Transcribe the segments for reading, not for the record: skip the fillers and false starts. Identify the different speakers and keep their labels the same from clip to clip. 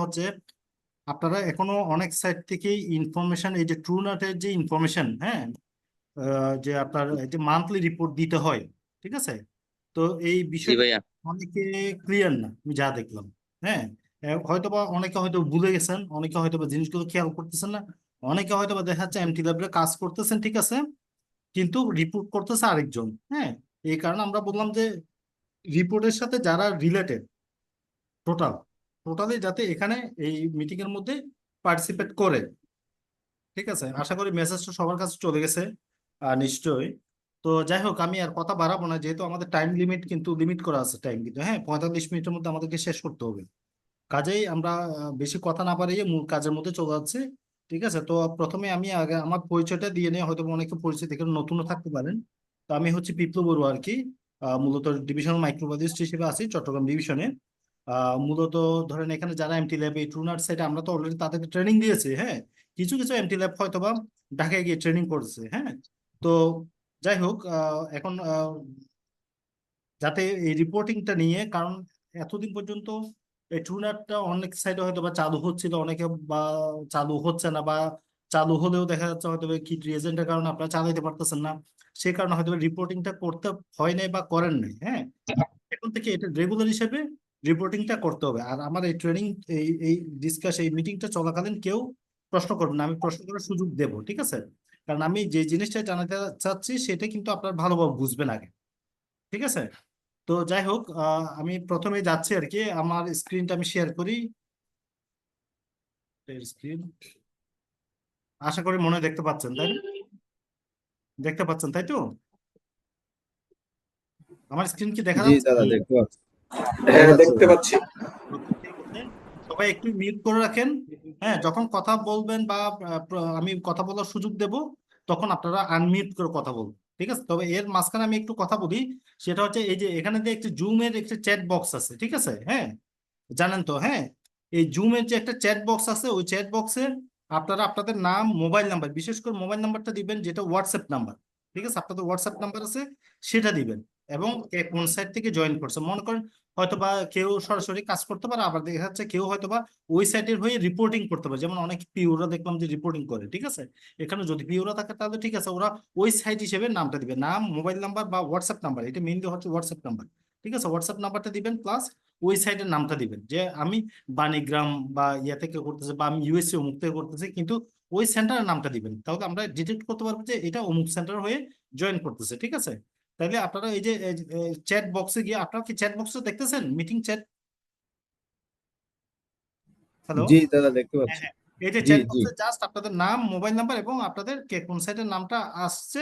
Speaker 1: হচ্ছে আপনারা এখনো অনেক সাইট থেকেই ইনফরমেশন, এই যে ট্রুনাটের যে ইনফরমেশন, হ্যাঁ, যে আপনার এই যে মান্থলি রিপোর্ট দিতে হয়, ঠিক আছে। তো এই
Speaker 2: জি
Speaker 1: বিষয়টা
Speaker 2: ভাইয়া।
Speaker 1: অনেকে ক্লিয়ার না, আমি যা দেখলাম। হ্যাঁ, হয়তোবা অনেকে হয়তো ভুলে গেছেন, অনেকে হয়তোবা জিনিসগুলো খেয়াল করতেছেন না, অনেকে হয়তোবা দেখা যাচ্ছে এমটি ল্যাবে কাজ করতেছেন, ঠিক আছে, কিন্তু রিপোর্ট করতেছে আরেকজন। হ্যাঁ, এই কারণে আমরা বললাম যে রিপোর্টের সাথে যারা রিলেটেড টোটাল টোটালি যাতে এখানে এই মিটিং এর মধ্যে পার্টিসিপেট করে। ঠিক আছে, আশা করি মেসেজটা সবার কাছে চলে গেছে নিশ্চয়ই। তো যাই হোক, আমি আর কথা বাড়াবো না, যেহেতু আমাদের টাইম লিমিট কিন্তু লিমিট করা আছে, টাইম কিন্তু, হ্যাঁ, 45 মিনিটের মধ্যে আমাদেরকে শেষ করতে হবে। কাজেই আমরা বেশি কথা না পারিয়ে মূল কাজের মধ্যে চলে যাচ্ছি। ঠিক আছে, তো প্রথমে আমি আগে আমার পরিচয়টা দিয়ে নিই, হয়তো অনেকে পরিচয় দেখে নতুনও থাকতে পারেন। তো আমি হচ্ছে বিপ্লব বড়ুয়া আর কি, মূলত ডিভিশনাল মাইক্রোবায়োলজিস্ট হিসেবে আছি চট্টগ্রাম ডিভিশনে। মূলত ধরেন এখানে যারা এমটি ল্যাব, এই ট্রুনার সাইডে আমরা তো অলরেডি তাদেরকে ট্রেনিং দিয়েছি। হ্যাঁ, কিছু কিছু এমটি ল্যাব হয়তো বা ঢাকায় গিয়ে ট্রেনিং করছে। হ্যাঁ, তো যাই হোক, এখন যাতে এই রিপোর্টিংটা নিয়ে, কারণ এতদিন পর্যন্ত এই ট্রুনারটা অনেক সাইডে হয়তো বা চালু হচ্ছিল, অনেকে বা চালু হচ্ছে না, বা চালু হলেও দেখা যাচ্ছে হয়তো বা কি রিজেন্টের কারণে আপনারা চালাইতে পারতেছেন না, সে কারণে হয়তো রিপোর্টিংটা করতে হয় নাই বা করেন নাই। হ্যাঁ, এখন থেকে এটা রেগুলার হিসেবে রিপোর্টিংটা করতে হবে। আর আমার এই ট্রেনিং, এই ডিসকাস, এই মিটিংটা চলাকালীন কেউ প্রশ্ন করবে না, আমি প্রশ্ন করার সুযোগ দেবো, ঠিক আছে। কারণ আমি যে জিনিসটা জানাতে চাচ্ছি সেটা কিন্তু আপনার ভালোভাবে বুঝবেন আগে, ঠিক আছে। তো যাই হোক, আমি প্রথমে যাচ্ছি আর কি, আমার স্ক্রিনটা আমি শেয়ার করি। স্ক্রিন আশা করি মনে হয় দেখতে পাচ্ছেন, তাই না? দেখতে পাচ্ছেন তাই তো? আমার স্ক্রিন কি দেখা
Speaker 3: জি
Speaker 1: যাচ্ছে?
Speaker 3: দাদা, দেখতে পাচ্ছি। দেখা
Speaker 4: হ্যাঁ,
Speaker 3: যাচ্ছে
Speaker 4: দেখতে
Speaker 3: ভাই।
Speaker 4: পাচ্ছি।
Speaker 1: ওকে, ঠিক আছে। সবাই একটু মিউট করে রাখেন। হ্যাঁ, যখন কথা বলবেন বা আমি কথা বলার সুযোগ দেব, তখন আপনারা আনমিউট করে কথা বলবেন, ঠিক আছে। তবে এর মাঝখানে আমি একটু কথা বলি, সেটা হচ্ছে এই যে এখানে যে একটি জুমের একটি চ্যাট বক্স আছে, ঠিক আছে, হ্যাঁ, জানেন তো? হ্যাঁ, এই জুমের যে একটা চ্যাট বক্স আছে, ওই চ্যাট বক্সে আপনারা আপনাদের নাম, মোবাইল নাম্বার, বিশেষ করে মোবাইল নাম্বারটা দিবেন যেটা হোয়াটসঅ্যাপ নাম্বার, ঠিক আছে, আপনাদের হোয়াটসঅ্যাপ নাম্বার আছে সেটা দিবেন। এবং কে কোন সাইট থেকে জয়েন করছে, মনে করেন হয়তো বা কেউ সরাসরি কাজ করতে পারে, আবার দেখা যাচ্ছে কেউ হয়তো বা ওই সাইটের হয়ে রিপোর্টিং করতে পারে, যেমন অনেক পিওরা দেখলাম যে রিপোর্টিং করে, ঠিক আছে। এখানে যদি পিওরা থাকে তাহলে ঠিক আছে, ওরা ওই সাইট হিসেবে নামটা দিবে, নাম, মোবাইল নাম্বার বা হোয়াটসঅ্যাপ নাম্বার, এটা মেইনলি হচ্ছে হোয়াটসঅ্যাপ নাম্বার, ঠিক আছে। হোয়াটসঅ্যাপ নাম্বারটা দিবেন, প্লাস ওই সাইটের নামটা দিবেন, যে আমি বাণীগ্রাম বা ইয়া থেকে করতেছি, বা আমি ইউএসএ অমুক থেকে করতেছি, কিন্তু ওই সেন্টারের নামটা দিবেন, তাহলে আমরা ডিটেক্ট করতে পারবো যে এটা অমুক সেন্টার হয়ে জয়েন করতেছে, ঠিক আছে। তাইলে আপনারা এই যে চ্যাট বক্সে গিয়ে, আপনারা কি চ্যাট বক্সটা দেখতেছেন, মিটিং চ্যাট? হ্যালো?
Speaker 3: জি দাদা, দেখতে
Speaker 1: হ্যাঁ,
Speaker 3: পাচ্ছি।
Speaker 1: হ্যাঁ, এই যে
Speaker 3: জি
Speaker 1: চ্যাট
Speaker 3: জি।
Speaker 1: বক্সে জাস্ট আপনাদের নাম, মোবাইল নাম্বার এবং আপনাদের কে কোন সাইটের নামটা আসছে,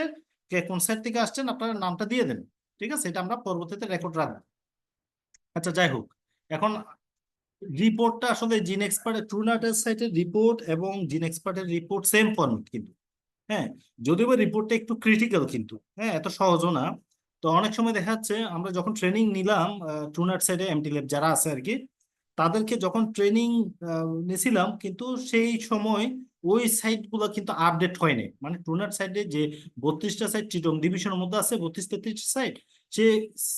Speaker 1: কে কোন সাইট থেকে আসছেন, আপনার নামটা দিয়ে দেন, ঠিক আছে। এটা আমরা পরবর্তীতে রেকর্ড রাখবো। আচ্ছা, যাই হোক, এখন রিপোর্টটা আসলে জিন এক্সপার্টের, ট্রুনাটের সাইটের রিপোর্ট এবং জিন এক্সপার্টের রিপোর্ট সেম ফরম্যাট কিন্তু। হ্যাঁ, যদিও বা রিপোর্টটা একটু ক্রিটিক্যাল কিন্তু, হ্যাঁ, এত সহজও না। তো অনেক সময় দেখা যাচ্ছে আমরা যখন ট্রেনিং নিলাম, ট্রুনাট সাইডে এমটি ল্যাব যারা আছে আর কি, তাদেরকে যখন ট্রেনিং নিছিলাম, কিন্তু সেই সময় ওই সাইট গুলো কিন্তু আপডেট হয়নি, মানে ট্রুনাট সাইডে যে 32টা সাইট চিটং ডিভিশনের মধ্যে আছে, 32-33 সাইট, সে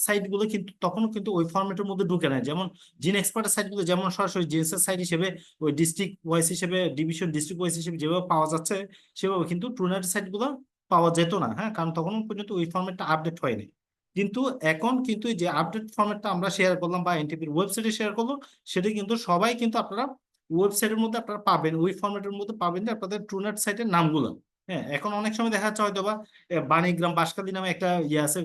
Speaker 1: সাইট গুলো কিন্তু তখনও কিন্তু ওই ফরম্যাটের মধ্যে ঢুকে নাই। যেমন জিন এক্সপার্টের সাইট গুলো যেমন সরাসরি জিএসএস সাইট হিসেবে, ওই ডিস্ট্রিক্ট ওয়াইজ হিসেবে, ডিভিশন ডিস্ট্রিক্ট ওয়াইজ হিসেবে যেভাবে পাওয়া যাচ্ছে, সেভাবে কিন্তু ট্রুনাট সাইট গুলো পাওয়া যেত না। হ্যাঁ, কারণ তখন পর্যন্ত ওই ফরম্যাটটা আপডেট হয়নি। কিন্তু এখন কিন্তু এই যে আপডেট ফরম্যাটটা আমরা শেয়ার করলাম বা এনটিপির ওয়েবসাইটে শেয়ার করলো, সেটা কিন্তু সবাই কিন্তু আপনারা ওয়েবসাইটের মধ্যে আপনারা পাবেন, ওই ফরম্যাটের মধ্যে পাবেন যে আপনাদের ট্রুনাট সাইটের নামগুলো। হ্যাঁ, এখন অনেক সময় দেখা যাচ্ছে হয়তো বা বাণীগ্রাম বাঁশখালী নামে একটা ইয়ে আছে,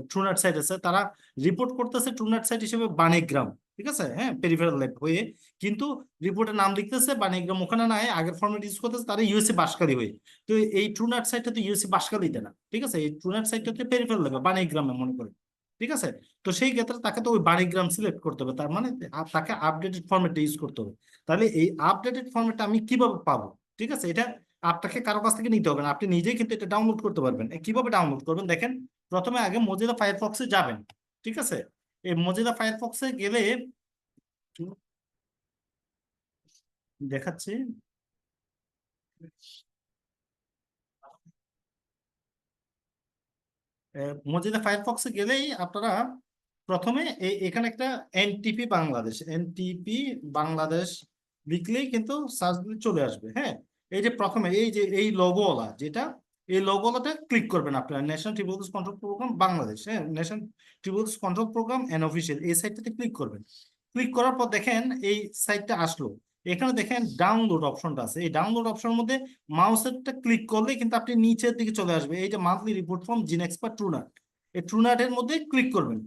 Speaker 1: ট্রুনাট সাইট আছে, তারা রিপোর্ট করতেছে ট্রুনাট সাইট হিসেবে বাণীগ্রাম, ঠিক আছে, হ্যাঁ, পেরিফেরাল ল্যাব হয়ে, কিন্তু রিপোর্টের নাম লিখতেছে বাণীগ্রাম, ওখানে না আগের ফরম্যাট ইউজ করতেছে তারা ইউএসএ বাঁশখালী হয়ে। তো এই ট্রুনাট সাইটটা তো ইউএসএ বাঁশখালীতে না, ঠিক আছে, এই ট্রুনাট সাইটটা হচ্ছে পেরিফেরাল ল্যাব বাণীগ্রামে মনে করে, ঠিক আছে। তো সেই ক্ষেত্রে তাকে তো ওই বাণীগ্রাম সিলেক্ট করতে হবে, তার মানে তাকে আপডেটেড ফরম্যাটটা ইউজ করতে হবে। তাহলে এই আপডেটেড ফরম্যাটটা আমি কিভাবে পাবো? ঠিক আছে, এটা আপনাকে কারো কাছ থেকে নিতে হবে না, আপনি নিজেই কিন্তু এটা ডাউনলোড করতে পারবেন। কিভাবে ডাউনলোড করবেন দেখেন, প্রথমে আগে মজিলা ফায়ারফক্সে যাবেন, ঠিক আছে। এই মজিলা ফায়ারফক্সে গেলে দেখাচ্ছি, মজিলা ফায়ারফক্সে গেলেই আপনারা প্রথমে এখানে একটা এনটিপি বাংলাদেশ, এনটিপি বাংলাদেশ লিখলেই কিন্তু সার্চ দিলে চলে আসবে। হ্যাঁ, এই যে প্রথমে এই যে এই লোগোওয়ালা যেটা, এই লোগোওয়ালাটা ক্লিক করবেন আপনারা, national tuberculosis control programme Bangladesh. হ্যাঁ, national tuberculosis control programme and official, এই সাইটটাতে ক্লিক করবেন। ক্লিক করার পর দেখেন এই সাইটটা আসলো। এখানে দেখেন ডাউনলোড অপশনটা আছে, এই ডাউনলোড অপশনের মধ্যে মাউসেরটা ক্লিক করলে কিন্তু আপনি নিচের দিকে চলে আসবে, এই যে মান্থলি রিপোর্ট ফর্ম জিনএক্সপার্ট ট্রুনাট, এই ট্রুনাটের মধ্যে ক্লিক করবেন।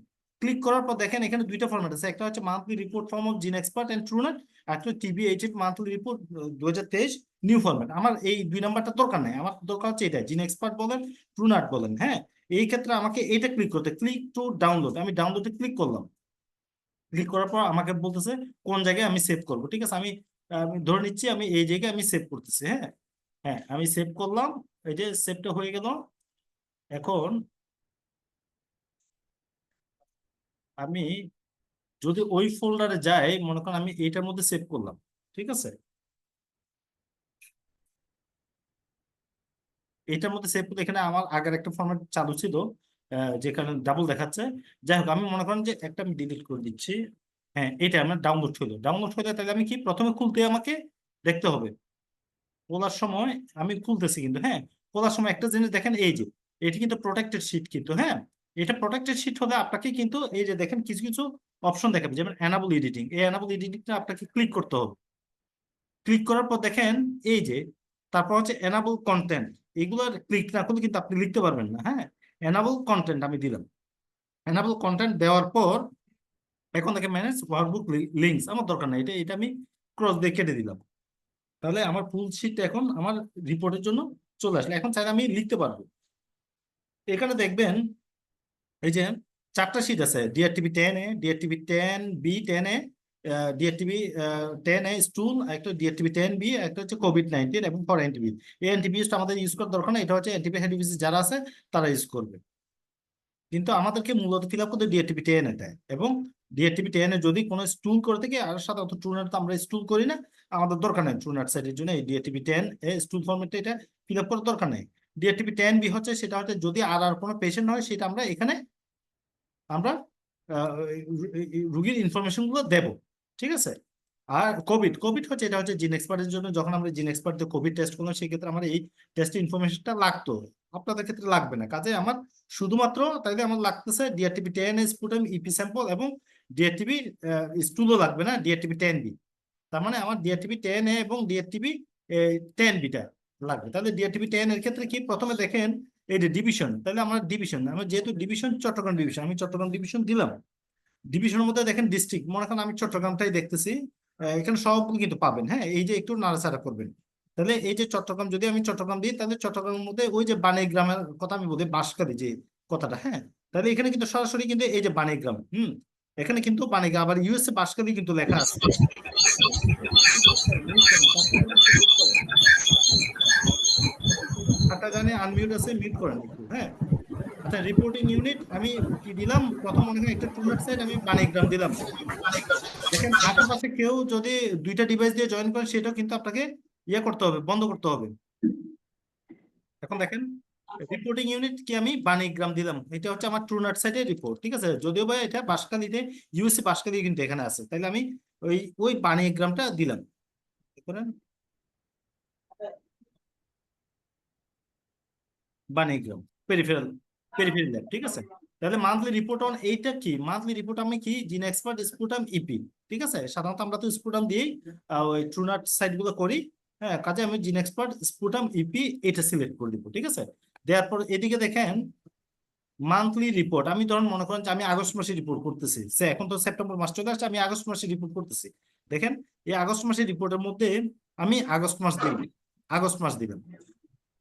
Speaker 1: ক্লিক করার পর দেখেন এখানে দুইটা ফরম্যাট আছে, একটা হচ্ছে monthly report form of GeneXpert and Truenat, একটা TBHF monthly report 2023 new format. আমার এই 2 নাম্বারটা দরকার নাই, আমার দরকার হচ্ছে এটা, জিনএক্সপার্ট বলেন ট্রুনাট বলেন। হ্যাঁ, এই ক্ষেত্রে আমাকে এটা ক্লিক করতে, ক্লিক টু ডাউনলোড, আমি ডাউনলোডে ক্লিক করলাম। ক্লিক করার পর আমাকে বলতেছে কোন জায়গায় আমি সেভ করব। ঠিক আছে, আমি আমি ধরে নিচ্ছি আমি এই জায়গায় আমি সেভ করতেছি। হ্যাঁ, হ্যাঁ আমি সেভ করলাম, এই যে সেভটা হয়ে গেল। এখন আমি যদি ওই ফোল্ডারে যাই, মনে করেন আমি এইটার মধ্যে সেভ করলাম, ঠিক আছে, এটার মধ্যে সেভ করতে এখানে আমার আগের একটা ফরম্যাট চালু ছিল, যেখানে ডাবল দেখাচ্ছে। যাই হোক, আমি মনে করেন যে একটা আমি ডিলিট করে দিচ্ছি। হ্যাঁ, এটা আমার ডাউনলোড হলো, ডাউনলোড হলে তাহলে আমি কি প্রথমে খুলতে আমাকে দেখতে হবে। খোলার সময় আমি খুলতেছি কিন্তু, হ্যাঁ, খোলার সময় একটা জিনিস দেখেন, এই যে এটি কিন্তু প্রোটেক্টেড শিট কিন্তু। হ্যাঁ, এটা প্রোটেক্টেড শিট হলে আপনাকে কিন্তু এই যে দেখেন কিছু কিছু অপশন দেখাবে, যেমন এনাবল এডিটিং, এই এনাবল এডিটিংটা আপনাকে ক্লিক করতে হবে। ক্লিক করার পর দেখেন এই যে তারপর হচ্ছে এনাবল কন্টেন্ট, এগুলো ক্লিক না করলে কিন্তু আপনি লিখতে পারবেন না। হ্যাঁ, এনাবল কন্টেন্ট আমি দিলাম। এনাবল কন্টেন্ট দেওয়ার পর এখন দেখে ম্যানেজ ওয়ার্কবুক লিঙ্কস, আমার দরকার নাই, এটা এটা আমি ক্রস দিয়ে কেটে দিলাম। তাহলে আমার ফুল শিট এখন আমার রিপোর্টের জন্য চলে আসলে। এখন চাইলে আমি লিখতে পারবো। এখানে দেখবেন এই যে 4টা শিট আছে, ডিআরটিবি 10A, ডিআরটিবি 10B, 10A, ডিআরটিবি 10A স্টুল, একটা ডিআরটিবি 10B, একটা হচ্ছে কোভিড-19 এবং ফর এনটিবি। এই এনটিবি আমাদের ইউজ করার দরকার নেই, এটা হচ্ছে এনটিবি হেড যারা আছে তারা ইউজ করবে। কিন্তু আমাদেরকে মূলত ফিল আপ করতে ডিআরটিবি 10 এটা, এবং ডিআরটিবি 10 এ যদি কোনো স্টুল করে থেকে, আর সাধারণত ট্রুনাট তো আমরা স্টুল করি না, আমাদের দরকার নেই ট্রুনাট সাইটের জন্য এই ডিআরটিবি 10 এ স্টুল ফরম্যাটটা এটা ফিল আপ করার দরকার নেই। ডিআরটিবি 10B হচ্ছে, সেটা হচ্ছে যদি আর কোনো পেশেন্ট হয় সেটা আমরা এখানে আমরা রুগীর ইনফরমেশন গুলো দেব। ঠিক আছে, আর কোভিড কোভিড হচ্ছে, এটা হচ্ছে জিন এক্সপার্টের জন্য, যখন আমরা জিন এক্সপার্ট দিয়ে কোভিড টেস্ট করলাম সেই ক্ষেত্রে আমার এই টেস্ট ইনফরমেশনটা লাগতো, আপনাদের ক্ষেত্রে লাগবে না। কাজে আমার শুধুমাত্র তাইলে আমার লাগতেছে ডিআরটিবি 10 স্পুটাম ইপি স্যাম্পল, এবং ডিআরটিবি স্টুলও লাগবে না, ডিআরটিবি 10B। তার মানে আমার ডিআরটিবি 10A এবং ডিআরটিবি 10Bটা লাগবে। তাহলে ডিআরটিবি 10 এর ক্ষেত্রে কি, প্রথমে দেখেন এই যে ডিভিশন, তাহলে আমার ডিভিশন, আমার যেহেতু ডিভিশন চট্টগ্রাম ডিভিশন, আমি চট্টগ্রাম ডিভিশন দিলাম। ডিভিশনের মধ্যে দেখেন ডিস্ট্রিক্ট, মনে করেন আমি চট্টগ্রামটাই দেখতেছি, এখানে সবগুলো কিন্তু পাবেন। হ্যাঁ, এই যে একটু নাড়াচাড়া করবেন, তাহলে এই যে চট্টগ্রাম, যদি আমি চট্টগ্রাম দিই তাহলে চট্টগ্রামের মধ্যে ওই যে বাণীগ্রামের কথা আমি বলি, বাঁশখালী যে কথাটা, হ্যাঁ, তাহলে এখানে কিন্তু সরাসরি কিন্তু এই যে বাণীগ্রাম, এখানে কিন্তু বাণীগ্রাম, আবার ইউএসএ বাঁশখালী কিন্তু লেখা আছে। হাঁটা জানে আনমিউট আছে, মিউট করেন একটু। হ্যাঁ, আচ্ছা, রিপোর্টিং ইউনিট আমি কি দিলাম, প্রথম মনে করেন একটা ট্রুনাট সাইট আমি বাণীগ্রাম দিলাম। দেখেন আশেপাশে কেউ যদি 2টা ডিভাইস দিয়ে জয়েন করেন, সেটাও কিন্তু আপনাকে ইয়ে করতে হবে, বন্ধ করতে হবে। এখন দেখেন রিপোর্টিং ইউনিট কি আমি বাণীগ্রাম দিলাম, এটা হচ্ছে আমার ট্রুনাট সাইটের রিপোর্ট। ঠিক আছে, যদিও বা এটা বাঁশখালীতে, ইউএসএ বাঁশখালী কিন্তু এখানে আছে, তাহলে আমি ওই ওই বাণীগ্রামটা দিলাম। করেন বাণীগ্রাম পেরিফেরাল, পেরিফেরাল ল্যাব। ঠিক আছে, তাহলে মান্থলি রিপোর্ট অন এইটা কি, মান্থলি রিপোর্ট আমি কি জিন এক্সপার্ট স্পুটাম ইপি। ঠিক আছে, সাধারণত আমরা তো স্পুটাম দিয়েই ওই ট্রুনাট সাইট গুলো করি। হ্যাঁ, কাজে আমি জিন এক্সপার্ট স্পুটাম ইপি এটা সিলেক্ট করে দিব। ঠিক আছে, দেওয়ার পর এদিকে দেখেন মান্থলি রিপোর্ট, আমি ধরুন মনে করেন যে আমি আগস্ট মাসে রিপোর্ট করতেছি, সে এখন তো সেপ্টেম্বর মাস চলে আসছে, আমি আগস্ট মাসে রিপোর্ট করতেছি। দেখেন এই আগস্ট মাসের রিপোর্টের মধ্যে আমি আগস্ট মাস দিলাম, আগস্ট মাস দিলাম,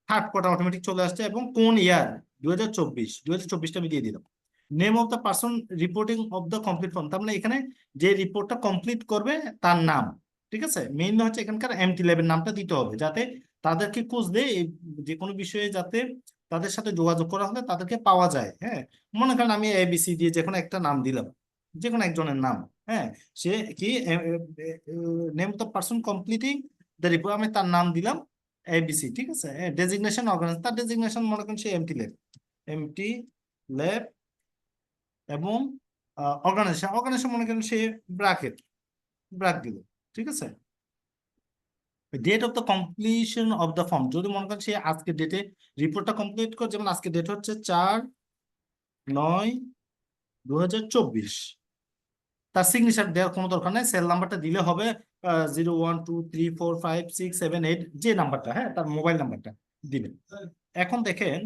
Speaker 1: থার্ড কোয়ার্টার অটোমেটিক চলে আসছে, এবং কোন ইয়ার, 2024টা আমি দিয়ে দিলাম। Name of the person reporting of the complete form, তার মানে এখানে যে রিপোর্টটা কমপ্লিট করবে তার নাম। ঠিক আছে, মেইন হচ্ছে এখানকার এমটি ল্যাবের নামটা দিতে হবে, যাতে তাদেরকে খুঁজলে যে কোনো বিষয়ে যাতে তাদের সাথে যোগাযোগ করা হলে তাদেরকে পাওয়া যায়। হ্যাঁ, মনে করেন আমি এবিসি দিয়ে যে কোনো একটা নাম দিলাম, যে কোনো একজনের নাম। হ্যাঁ, সে কি name of the person completing the report, আমি তার নাম দিলাম এবিসি। ঠিক আছে, ডেজিগনেশন অর্গানাইজ, তার ডেজিগনেশন মনে করেন সে এমটি ল্যাব, এমটি ল্যাব, এবং অর্গানাইজেশন, অর্গানাইজেশন মনে করেন সে ব্র্যাকেট, ব্র্যাক দিল। ঠিক আছে, date of the completion of the form, যদি মনে করেন সে আজকে ডেটে রিপোর্টটা কমপ্লিট করে, যেমন আজকে ডেট হচ্ছে 4/9/2024, তার সিগনেচার দেওয়ার কোনো দরকার নেই, সেল নাম্বারটা দিলে হবে 012345678, যে নাম্বারটা, হ্যাঁ, তার মোবাইল নাম্বারটা দিবেন। এখন দেখেন,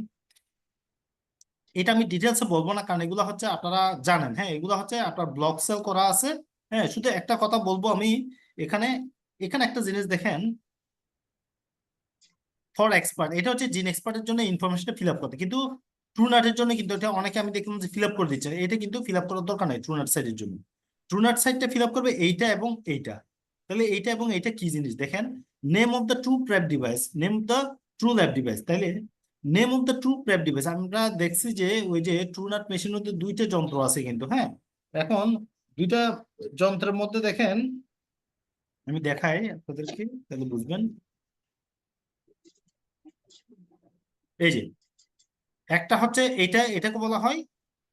Speaker 1: এটা আমি ডিটেলসে বলবো না, কারণ এগুলো হচ্ছে আপনারা জানেন, হ্যাঁ, এগুলো হচ্ছে আপনার ব্লক সেল করা আছে। হ্যাঁ, শুধু একটা কথা বলবো আমি এখানে, এখানে একটা জিনিস দেখেন, ফর এক্সপার্ট, এটা হচ্ছে জিন এক্সপার্টের জন্য ইনফরমেশনটা ফিল আপ করতে, কিন্তু ট্রুনাটের জন্য কিন্তু এটা অনেকে আমি দেখলাম যে ফিল আপ করে দিচ্ছে, এটা কিন্তু ফিল আপ করার দরকার নাই ট্রুনাট সাইডের জন্য। ট্রুনাট সাইডটা ফিল আপ করবে এইটা এবং এইটা। তাহলে এইটা এবং এইটা কি জিনিস দেখেন, name of the Truprep device, name the Trulab device. তাইলে name of the Truprep device, আমরা দেখছি যে ওই যে ট্রুনাট মেশিনের মধ্যে দুইটা যন্ত্র আছে কিন্তু, হ্যাঁ, এখন দুইটা যন্ত্রের মধ্যে দেখেন, আমি দেখাই আপনাদেরকে তাহলে বুঝবেন। এই যে একটা হচ্ছে এটা, এটাকে বলা হয়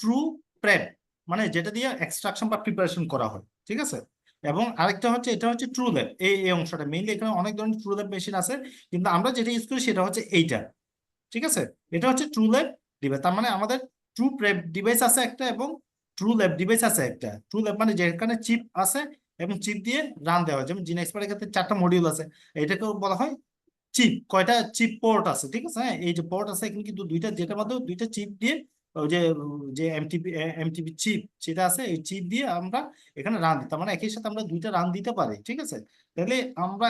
Speaker 1: ট্রু প্রেপ, মানে যেটা দিয়ে এক্সট্রাকশন বা প্রিপারেশন করা হয়, ঠিক আছে। এবং আরেকটা হচ্ছে, এটা হচ্ছে ট্রু ল্যাব, এই অংশটা মেইনলি, এখানে অনেক ধরনের ট্রু ল্যাব মেশিন আছে, কিন্তু আমরা যেটা ইউজ করি সেটা হচ্ছে এইটা, ঠিক আছে। এটা হচ্ছে ট্রু ল্যাব ডিভাইস, তার মানে আমাদের ট্রু প্রেপ ডিভাইস আছে একটা এবং ট্রু ল্যাব ডিভাইস আছে একটা। ট্রু ল্যাব মানে যেখানে চিপ আছে এবং চিপ দিয়ে রান দেওয়া হয়, যেমন জিন এক্সপার্টের ক্ষেত্রে 4টা মডিউল আছে, এটাকে বলা হয় চিপ। কয়টা চিপ পোর্ট আছে, ঠিক আছে, হ্যাঁ, এই যে পোর্ট আছে এখানে কিন্তু দুইটা, যেটার মধ্যে দুইটা চিপ দিয়ে, ওই যে যে এমটিপি চিপ সেটা আছে, এই চিপ দিয়ে আমরা এখানে রান দিতাম, মানে একই সাথে আমরা দুইটা রান দিতে পারি, ঠিক আছে। তাহলে আমরা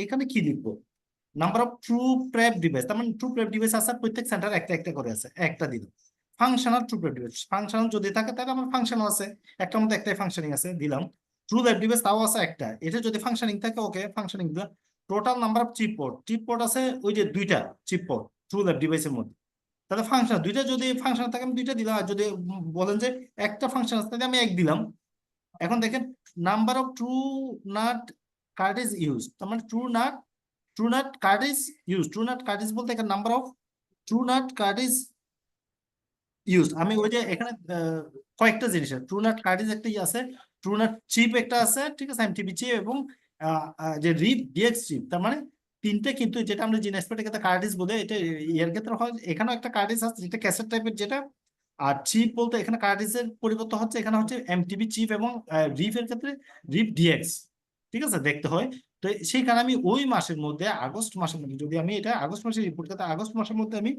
Speaker 1: এখানে কি লিখবো, number of true prep device, তার মানে ট্রু প্রেপ ডিভাইস আছে প্রত্যেক সেন্টার একটা একটা করে আছে, একটা দিলাম। Functional true prep device, functional যদি থাকে তাহলে আমার ফাংশনাল আছে, একটার মধ্যে একটাই ফাংশনিং আছে, দিলাম। ট্রু ল্যাব ডিভাইস তাও আছে একটা, এটা যদি ফাংশনিং থাকে ওকে ফাংশনিং দিলাম। Total number of chip port আছে ওই যে দুইটা চিপ পোর্ট ট্রু ল্যাব ডিভাইসের মধ্যে, তাহলে ফাংশন দুইটা, যদি ফাংশন থাকে আমি দুইটা দিলাম, আর যদি বলেন যে একটা ফাংশন আছে তাহলে আমি এক দিলাম। এখন দেখেন, number of true nut cartridge use, তার মানে true nut cartridge use, true nut cartridge বলতে এখানে number of true nut cartridge use, আমি ওই যে এখানে কয়েকটা জিনিস আছে, ট্রু নাট কার্টেজ একটা আছে, ট্রু নাট চিপ একটা আছে, ঠিক আছে, এমটিপি চিপ, এবং যে রিপ ডিএক্স চিপ, তার মানে তিনটে, কিন্তু যেটা আমরা জিন এক্সপার্টের ক্ষেত্রে কার্টেজ বলে, এটা এর ক্ষেত্রে হয়, এখানেও একটা কার্টেজ আছে যেটা ক্যাসেট টাইপের যেটা। আর চিপ বলতে এখানে কার্টেজের পরিবর্তন হচ্ছে, এখানে হচ্ছে এমটিপি চিপ, এবং রিফের ক্ষেত্রে রিপ ডিএক্স, ঠিক আছে, দেখতে হয়। তো সেই কারণে আমি ওই মাসের মধ্যে, আগস্ট মাসের মধ্যে, যদি আমি এটা আগস্ট মাসের রিপোর্ট করতে, আগস্ট মাসের মধ্যে আমি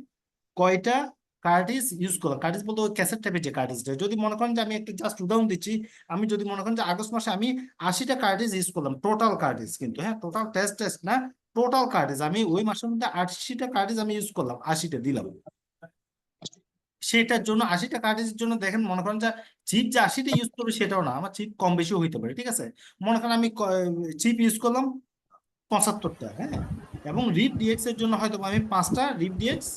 Speaker 1: কয়টা কার্টিজ ইউজ করলাম, কার্টিজ বলতে ওই ক্যাসেট টাইপের যে কার্টিজটা, যদি মনে করেন যে আমি একটু জাস্ট উদাহরণ দিচ্ছি, আমি যদি মনে করেন যে আগস্ট মাসে আমি 80টা কার্টিজ ইউজ করলাম, টোটাল কার্টিজ কিন্তু, হ্যাঁ, টোটাল টেস্ট না, টোটাল কার্টিজ আমি ওই মাসের মধ্যে 80টা কার্টিজ আমি ইউজ করলাম, 80টা দিলাম। সেটার জন্য 80টা কার্টিজের জন্য দেখেন, মনে করেন যে চিপ যে 80টা ইউজ করবে সেটাও না, আমার চিপ কম বেশিও হইতে পারে, ঠিক আছে। মনে করেন আমি চিপ ইউজ করলাম 75টা, হ্যাঁ, এবং রিপ ডিএক্স এর জন্য হয়তো আমি 5টা রিপ ডিএক্স,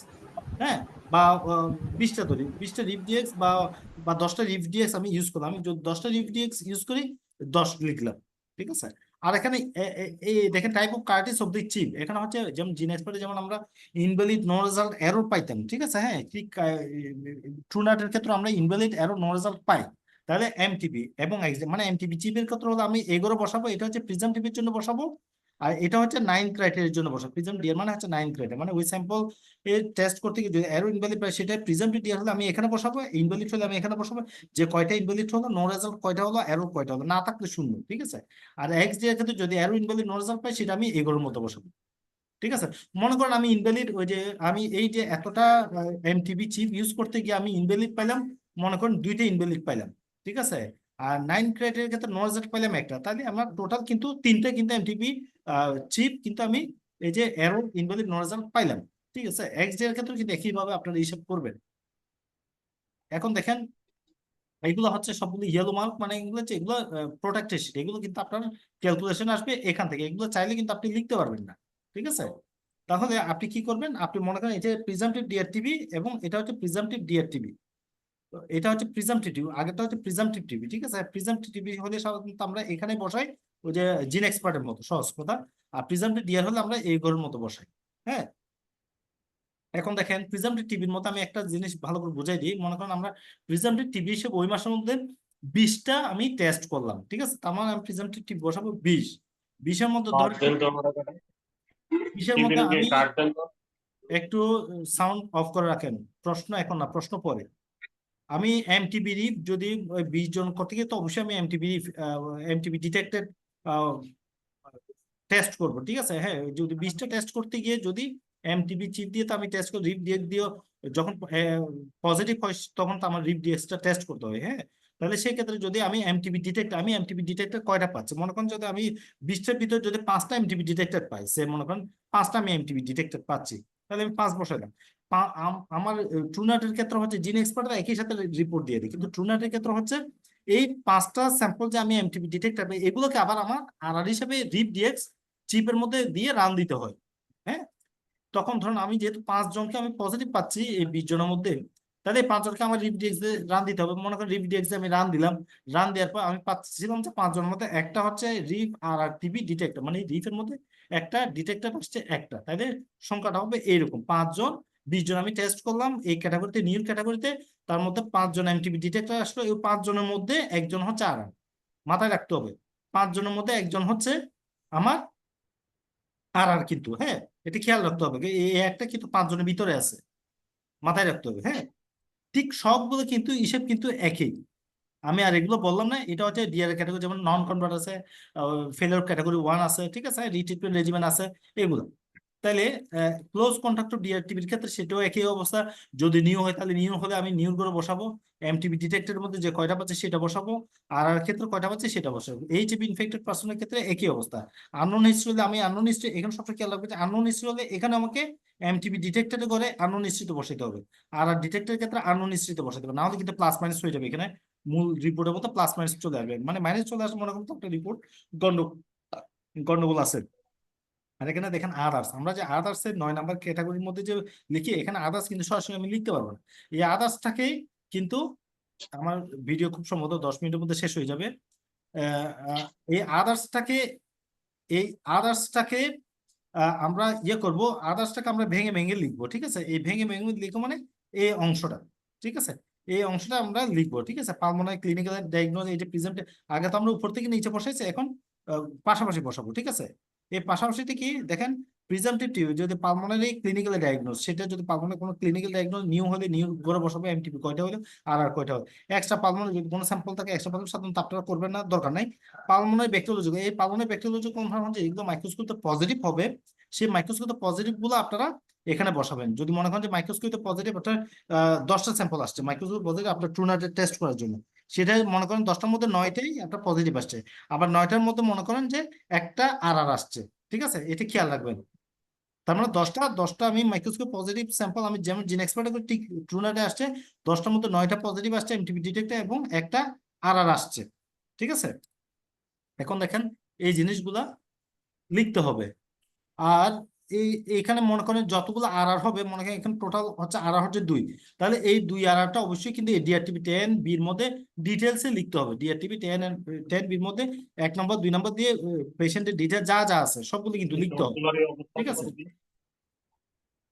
Speaker 1: হ্যাঁ, বা 20টা ধরি, 20টা রিপ ডিএক্স বা 10টা রিপ ডিএক্স আমি ইউজ করলাম, আমি যদি 10টা রিপ ডিএক্স ইউজ করি 10 লিখলাম, ঠিক আছে। আর এখানে এই দেখেন type of courtesy of the chip, এখানে হচ্ছে যেমন জিন এক্সপার্টে যেমন আমরা ইনভ্যালিড নো রেজাল্ট এরর পাইতাম, ঠিক আছে, হ্যাঁ, ঠিক ট্রুনাটের ক্ষেত্রে আমরা ইনভ্যালিড এরর নো রেজাল্ট পাই। তাহলে এমটিপি এবং মানে এমটিপি চিপের ক্ষেত্রে হলো আমি এগুলো বসাবো, এটা হচ্ছে প্রিজম টিপির জন্য বসাবো, আর এটা হচ্ছে 9 ক্রাইটেরিয়ার জন্য বসাবো। প্রিজম ডিয়ার মানে হচ্ছে 9 ক্রাইটেরিয়া, মানে ওই স্যাম্পল এর টেস্ট করতে গিয়ে যদি এরো ইনভ্যালিড পাই, সেটা প্রিজমটিভ ডিয়ার হলে আমি এখানে বসাবো, ইনভ্যালিড হলে আমি এখানে বসাবো, যে কয়টা ইনভ্যালিড হলো, নো রেজাল্ট কয়টা হলো, এরো কয়টা হলো, না থাকলে শূন্য, ঠিক আছে। আর এক্স ডিয়ার ক্ষেত্রে যদি এরো ইনভ্যালিড নো রেজাল্ট পাই, সেটা আমি এগুলোর মতো বসাবো, ঠিক আছে। মনে করেন আমি ইনভ্যালিড, ওই যে আমি এই যে এতটা এমটিবি চিপ ইউজ করতে গিয়ে আমি ইনভ্যালিড পাইলাম, মনে করেন দুইটা ইনভ্যালিড পাইলাম, ঠিক আছে। আর 9 ক্রাইটেরিয়ার ক্ষেত্রে নো রেজাল্ট পাইলাম একটা, তাহলে আমার টোটাল কিন্তু তিনটা কিন্তু এমটিবি চিপ কিন্তু আমি এই যে এরো ইনভ্যালিড নো রেজাল্ট পাইলাম, ঠিক আছে। এক্স ডি এর ক্ষেত্রে কিন্তু একইভাবে আপনারা হিসাব করবেন। এখন দেখেন, এইগুলো হচ্ছে সবগুলো ইয়েলো মার্ক, মানে এগুলো হচ্ছে, এগুলো প্রোটেক্টেড, এগুলো কিন্তু আপনার ক্যালকুলেশন আসবে এখান থেকে, এগুলো চাইলে কিন্তু আপনি লিখতে পারবেন না, ঠিক আছে। তাহলে আপনি কি করবেন, আপনি মনে করেন এটা প্রিজামটিভ ডিআরটিবি এবং এটা হচ্ছে প্রিজামটিভ ডিআরটিবি, এটা হচ্ছে প্রিজামটিভ, আগেরটা হচ্ছে প্রিজামটিভ টিবি, ঠিক আছে। প্রিজামটিভ টিবি হলে সাধারণত আমরা এখানে বসাই ওই যে জিন এক্সপার্টের মতো, সহজ কথা। আর প্রিজামটিভ ডিআর হলে আমরা এই ঘরের মতো বসাই, হ্যাঁ। এখন দেখেন প্রিজামটিভ টিভির মতো আমি একটা জিনিস ভালো করে বুঝাই দিই, মনে করেন আমরা প্রিজামটিভ টিভি হিসেবে ওই মাসের মধ্যে 20টা আমি টেস্ট করলাম, ঠিক আছে, তার মানে আমি প্রিজামটিভ টিভি বসাবো 20, 20-এর মধ্যে ধরে,
Speaker 3: দিন তো আমরা কাটে
Speaker 1: কিসের মধ্যে
Speaker 3: টিফিন কি
Speaker 1: আমি
Speaker 3: কার্ড দেন তো?
Speaker 1: একটু সাউন্ড অফ করে রাখেন, প্রশ্ন এখন না, প্রশ্ন পরে। আমি এমটিবি যদি ওই 20 জন করতে গিয়ে তো অবশ্যই আমি এমটিবি ডিটেক্টেড টেস্ট করব, ঠিক আছে। হ্যাঁ, যদি 20টা টেস্ট করতে গিয়ে যদি এমটিবি চিপ দিয়ে তো আমি টেস্ট করি, রিপ ডিএক্স দিয়ে যখন পজিটিভ হয় তখন তো আমার রিপ ডিএক্সটা টেস্ট করতে হয়। হ্যাঁ, তাহলে সেই ক্ষেত্রে যদি আমি এমটিবি ডিটেক্টর কয়টা পাচ্ছি, মনে করেন যদি আমি 20টার ভিতরে যদি 5টা এমটিবি ডিটেক্টর পাই, সে মনে করেন 5টা আমি এমটিবি ডিটেক্টর পাচ্ছি, তাহলে আমি 5 বসাইলাম। আমার ট্রুনাটের ক্ষেত্রে হচ্ছে জিন এক্সপার্টরা একই সাথে রিপোর্ট দিয়ে দিই, কিন্তু ট্রুনাটের ক্ষেত্রে হচ্ছে এই 5টা স্যাম্পল যে আমি এমটিবি ডিটেক্টর পাই, এগুলোকে আবার আমার আরআর হিসেবে রিপ ডিএক্স চিপের মধ্যে দিয়ে রান দিতে হয়। হ্যাঁ, তখন ধরুন আমি যেহেতু 5 জনকে আমি পজিটিভ পাচ্ছি এই 20 জনের মধ্যে, তাহলে এই 5 জনকে আমার রিপডিএক্স রান দিতে হবে। মনে করেন রিপডিএক্স আমি রান দিলাম, রান দেওয়ার পর আমি পাচ্ছিলাম যে 5 জনের মধ্যে একটা হচ্ছে রিপ আর আর টিবি ডিটেক্টর, মানে রিপের মধ্যে একটা ডিটেক্টর আসছে একটা, তাইলে সংখ্যাটা হবে এইরকম 5 জন 20 জন আমি টেস্ট করলাম এই ক্যাটাগরিতে, নিউ ক্যাটাগরিতে, তার মধ্যে 5 জন এমটিবি ডিটেক্টর আসলো, এই 5 জনের মধ্যে একজন হচ্ছে আর, মাথায় রাখতে হবে 5 জনের মধ্যে একজন হচ্ছে আমার আর, কিন্তু হ্যাঁ, এটা খেয়াল রাখতে হবে, এই একটা কিন্তু 5 জনের ভিতরে আছে, মাথায় রাখতে হবে। হ্যাঁ, ঠিক সবগুলো কিন্তু হিসেব কিন্তু একই। আমি আর এগুলো বললাম না, এটা হচ্ছে ডিআর ক্যাটাগরি, যেমন নন কনভার্ট আছে, ফেলিওর ক্যাটাগরি 1 আছে, ঠিক আছে, রিট্রিটমেন্ট রেজিমেন্ট আছে, এগুলো। তাইলে ক্লোজ কন্ট্যাক্ট টু ডিআরটিবির ক্ষেত্রে সেটাও একই অবস্থা। যদি নিউ হয় তাহলে নিউ হলে আমি নিউ করে বসাবো, এমটিবি ডিটেক্টের মধ্যে যে কয়টা পাচ্ছে সেটা বসাবো, আর আর ক্ষেত্রে কয়টা পাচ্ছে সেটা বসাবো। এইচআইভি ইনফেক্টেড পার্সনের ক্ষেত্রে একই অবস্থা। আননোন হিস্ট্রি হলে আমি আননোন হিস্ট্রি, এখানে সবসময় খেয়াল রাখবে যে আননোন হিস্ট্রি হলে এখানে আমাকে এমটিবি ডিটেক্টেড করে আননোন হিস্ট্রিতে বসাতে হবে, আর আর ডিটেক্টের ক্ষেত্রে আননোন হিস্ট্রিতে বসাতে হবে, না হলে কিন্তু প্লাস মাইনাস হয়ে যাবে। এখানে মূল রিপোর্টের মতো প্লাস মাইনাস চলে আসবে, মানে মাইনাস চলে আসবে, মনে করুন তো একটা রিপোর্ট গন্ডগোল আছে। আর এখানে দেখেন আদার্স, আমরা যে আদার্স এর 9 নাম্বার ক্যাটাগরির মধ্যে যে লিখি, এখানে আদার্স কিন্তু সরাসরি আমি লিখতে পারবো না। এই আদার্সটাকেই কিন্তু আমার ভিডিও খুব সম্ভবত 10 মিনিটের মধ্যে শেষ হয়ে যাবে। আহ, আহ, এই আদার্সটাকে এই আদার্সটাকে আমরা ইয়ে করব, আদার্সটাকে আমরা ভেঙে ভেঙে লিখবো, ঠিক আছে। এই ভেঙে ভেঙে লিখবো মানে এই অংশটা, ঠিক আছে, এই অংশটা আমরা লিখবো, ঠিক আছে। পালমোনারি ক্লিনিক্যাল ডায়াগনোজ, এই যে প্রেজেন্ট, আগে তো আমরা উপর থেকে নিচে বসাইছি, এখন পাশাপাশি বসাবো, ঠিক আছে। এই পাশাপাশিটা কি দেখেন, প্রিজামটিভ যদি পালমোনারি ক্লিনিক্যাল ডায়াগনোজ, সেটা যদি পালমোনারি কোনো ক্লিনিক্যাল ডায়াগনোজ নিউ হলে নিউ করে বসাবো, এমটিপি কয়টা হলো আর আর কয়টা হলো। এক্সট্রা পালমোনারি যদি কোনো স্যাম্পল থাকে এক্সট্রা পালমোনারি সাধারণত আপনারা করবেন না, দরকার নাই। পালমোনারি ব্যাকটেরিওলজি, এই পালমোনারি ব্যাকটেরিওলজি কনফার্ম হচ্ছে এগুলো মাইক্রোস্কোপে পজিটিভ হবে, সেই মাইক্রোস্কোপে পজিটিভ গুলো আপনারা এখানে বসাবেন। যদি মনে করেন যে মাইক্রোস্কোপে পজিটিভ আপনার 10টা স্যাম্পল আসছে মাইক্রোস্কোপ পজিটিভ আপনার ট্রুনাটের টেস্ট করার জন্য, সেটা মনে করেন 10টার মধ্যে 9টাই আপনার পজিটিভ আসছে, আবার 9টার মধ্যে মনে করেন যে একটা আর আর আসছে, ঠিক আছে, এটা খেয়াল রাখবেন। তার মানে 10টা আমি মাইক্রোস্কোপ পজিটিভ স্যাম্পল আমি যেমন জিন এক্সপার্টে করে ঠিক ট্রুনাটে আসছে, 10টার মধ্যে 9টা পজিটিভ আসছে এমটিবি ডিটেক্টর এবং একটা আর আর আসছে, ঠিক আছে। এখন দেখেন এই জিনিসগুলা লিখতে হবে। আর এই এখানে মনে করেন যতগুলো আর আর হবে, মনে করেন এখানে টোটাল হচ্ছে আর আর হচ্ছে 2, তাহলে এই 2 আর আরটা অবশ্যই কিন্তু এই ডিআরটিপি 10 বির মধ্যে ডিটেলসে লিখতে হবে। ডিআরটিপি 10 বির মধ্যে 1 নম্বর 2 নম্বর দিয়ে পেশেন্টের ডিটেল যা যা আছে সবগুলো কিন্তু লিখতে হবে, ঠিক আছে।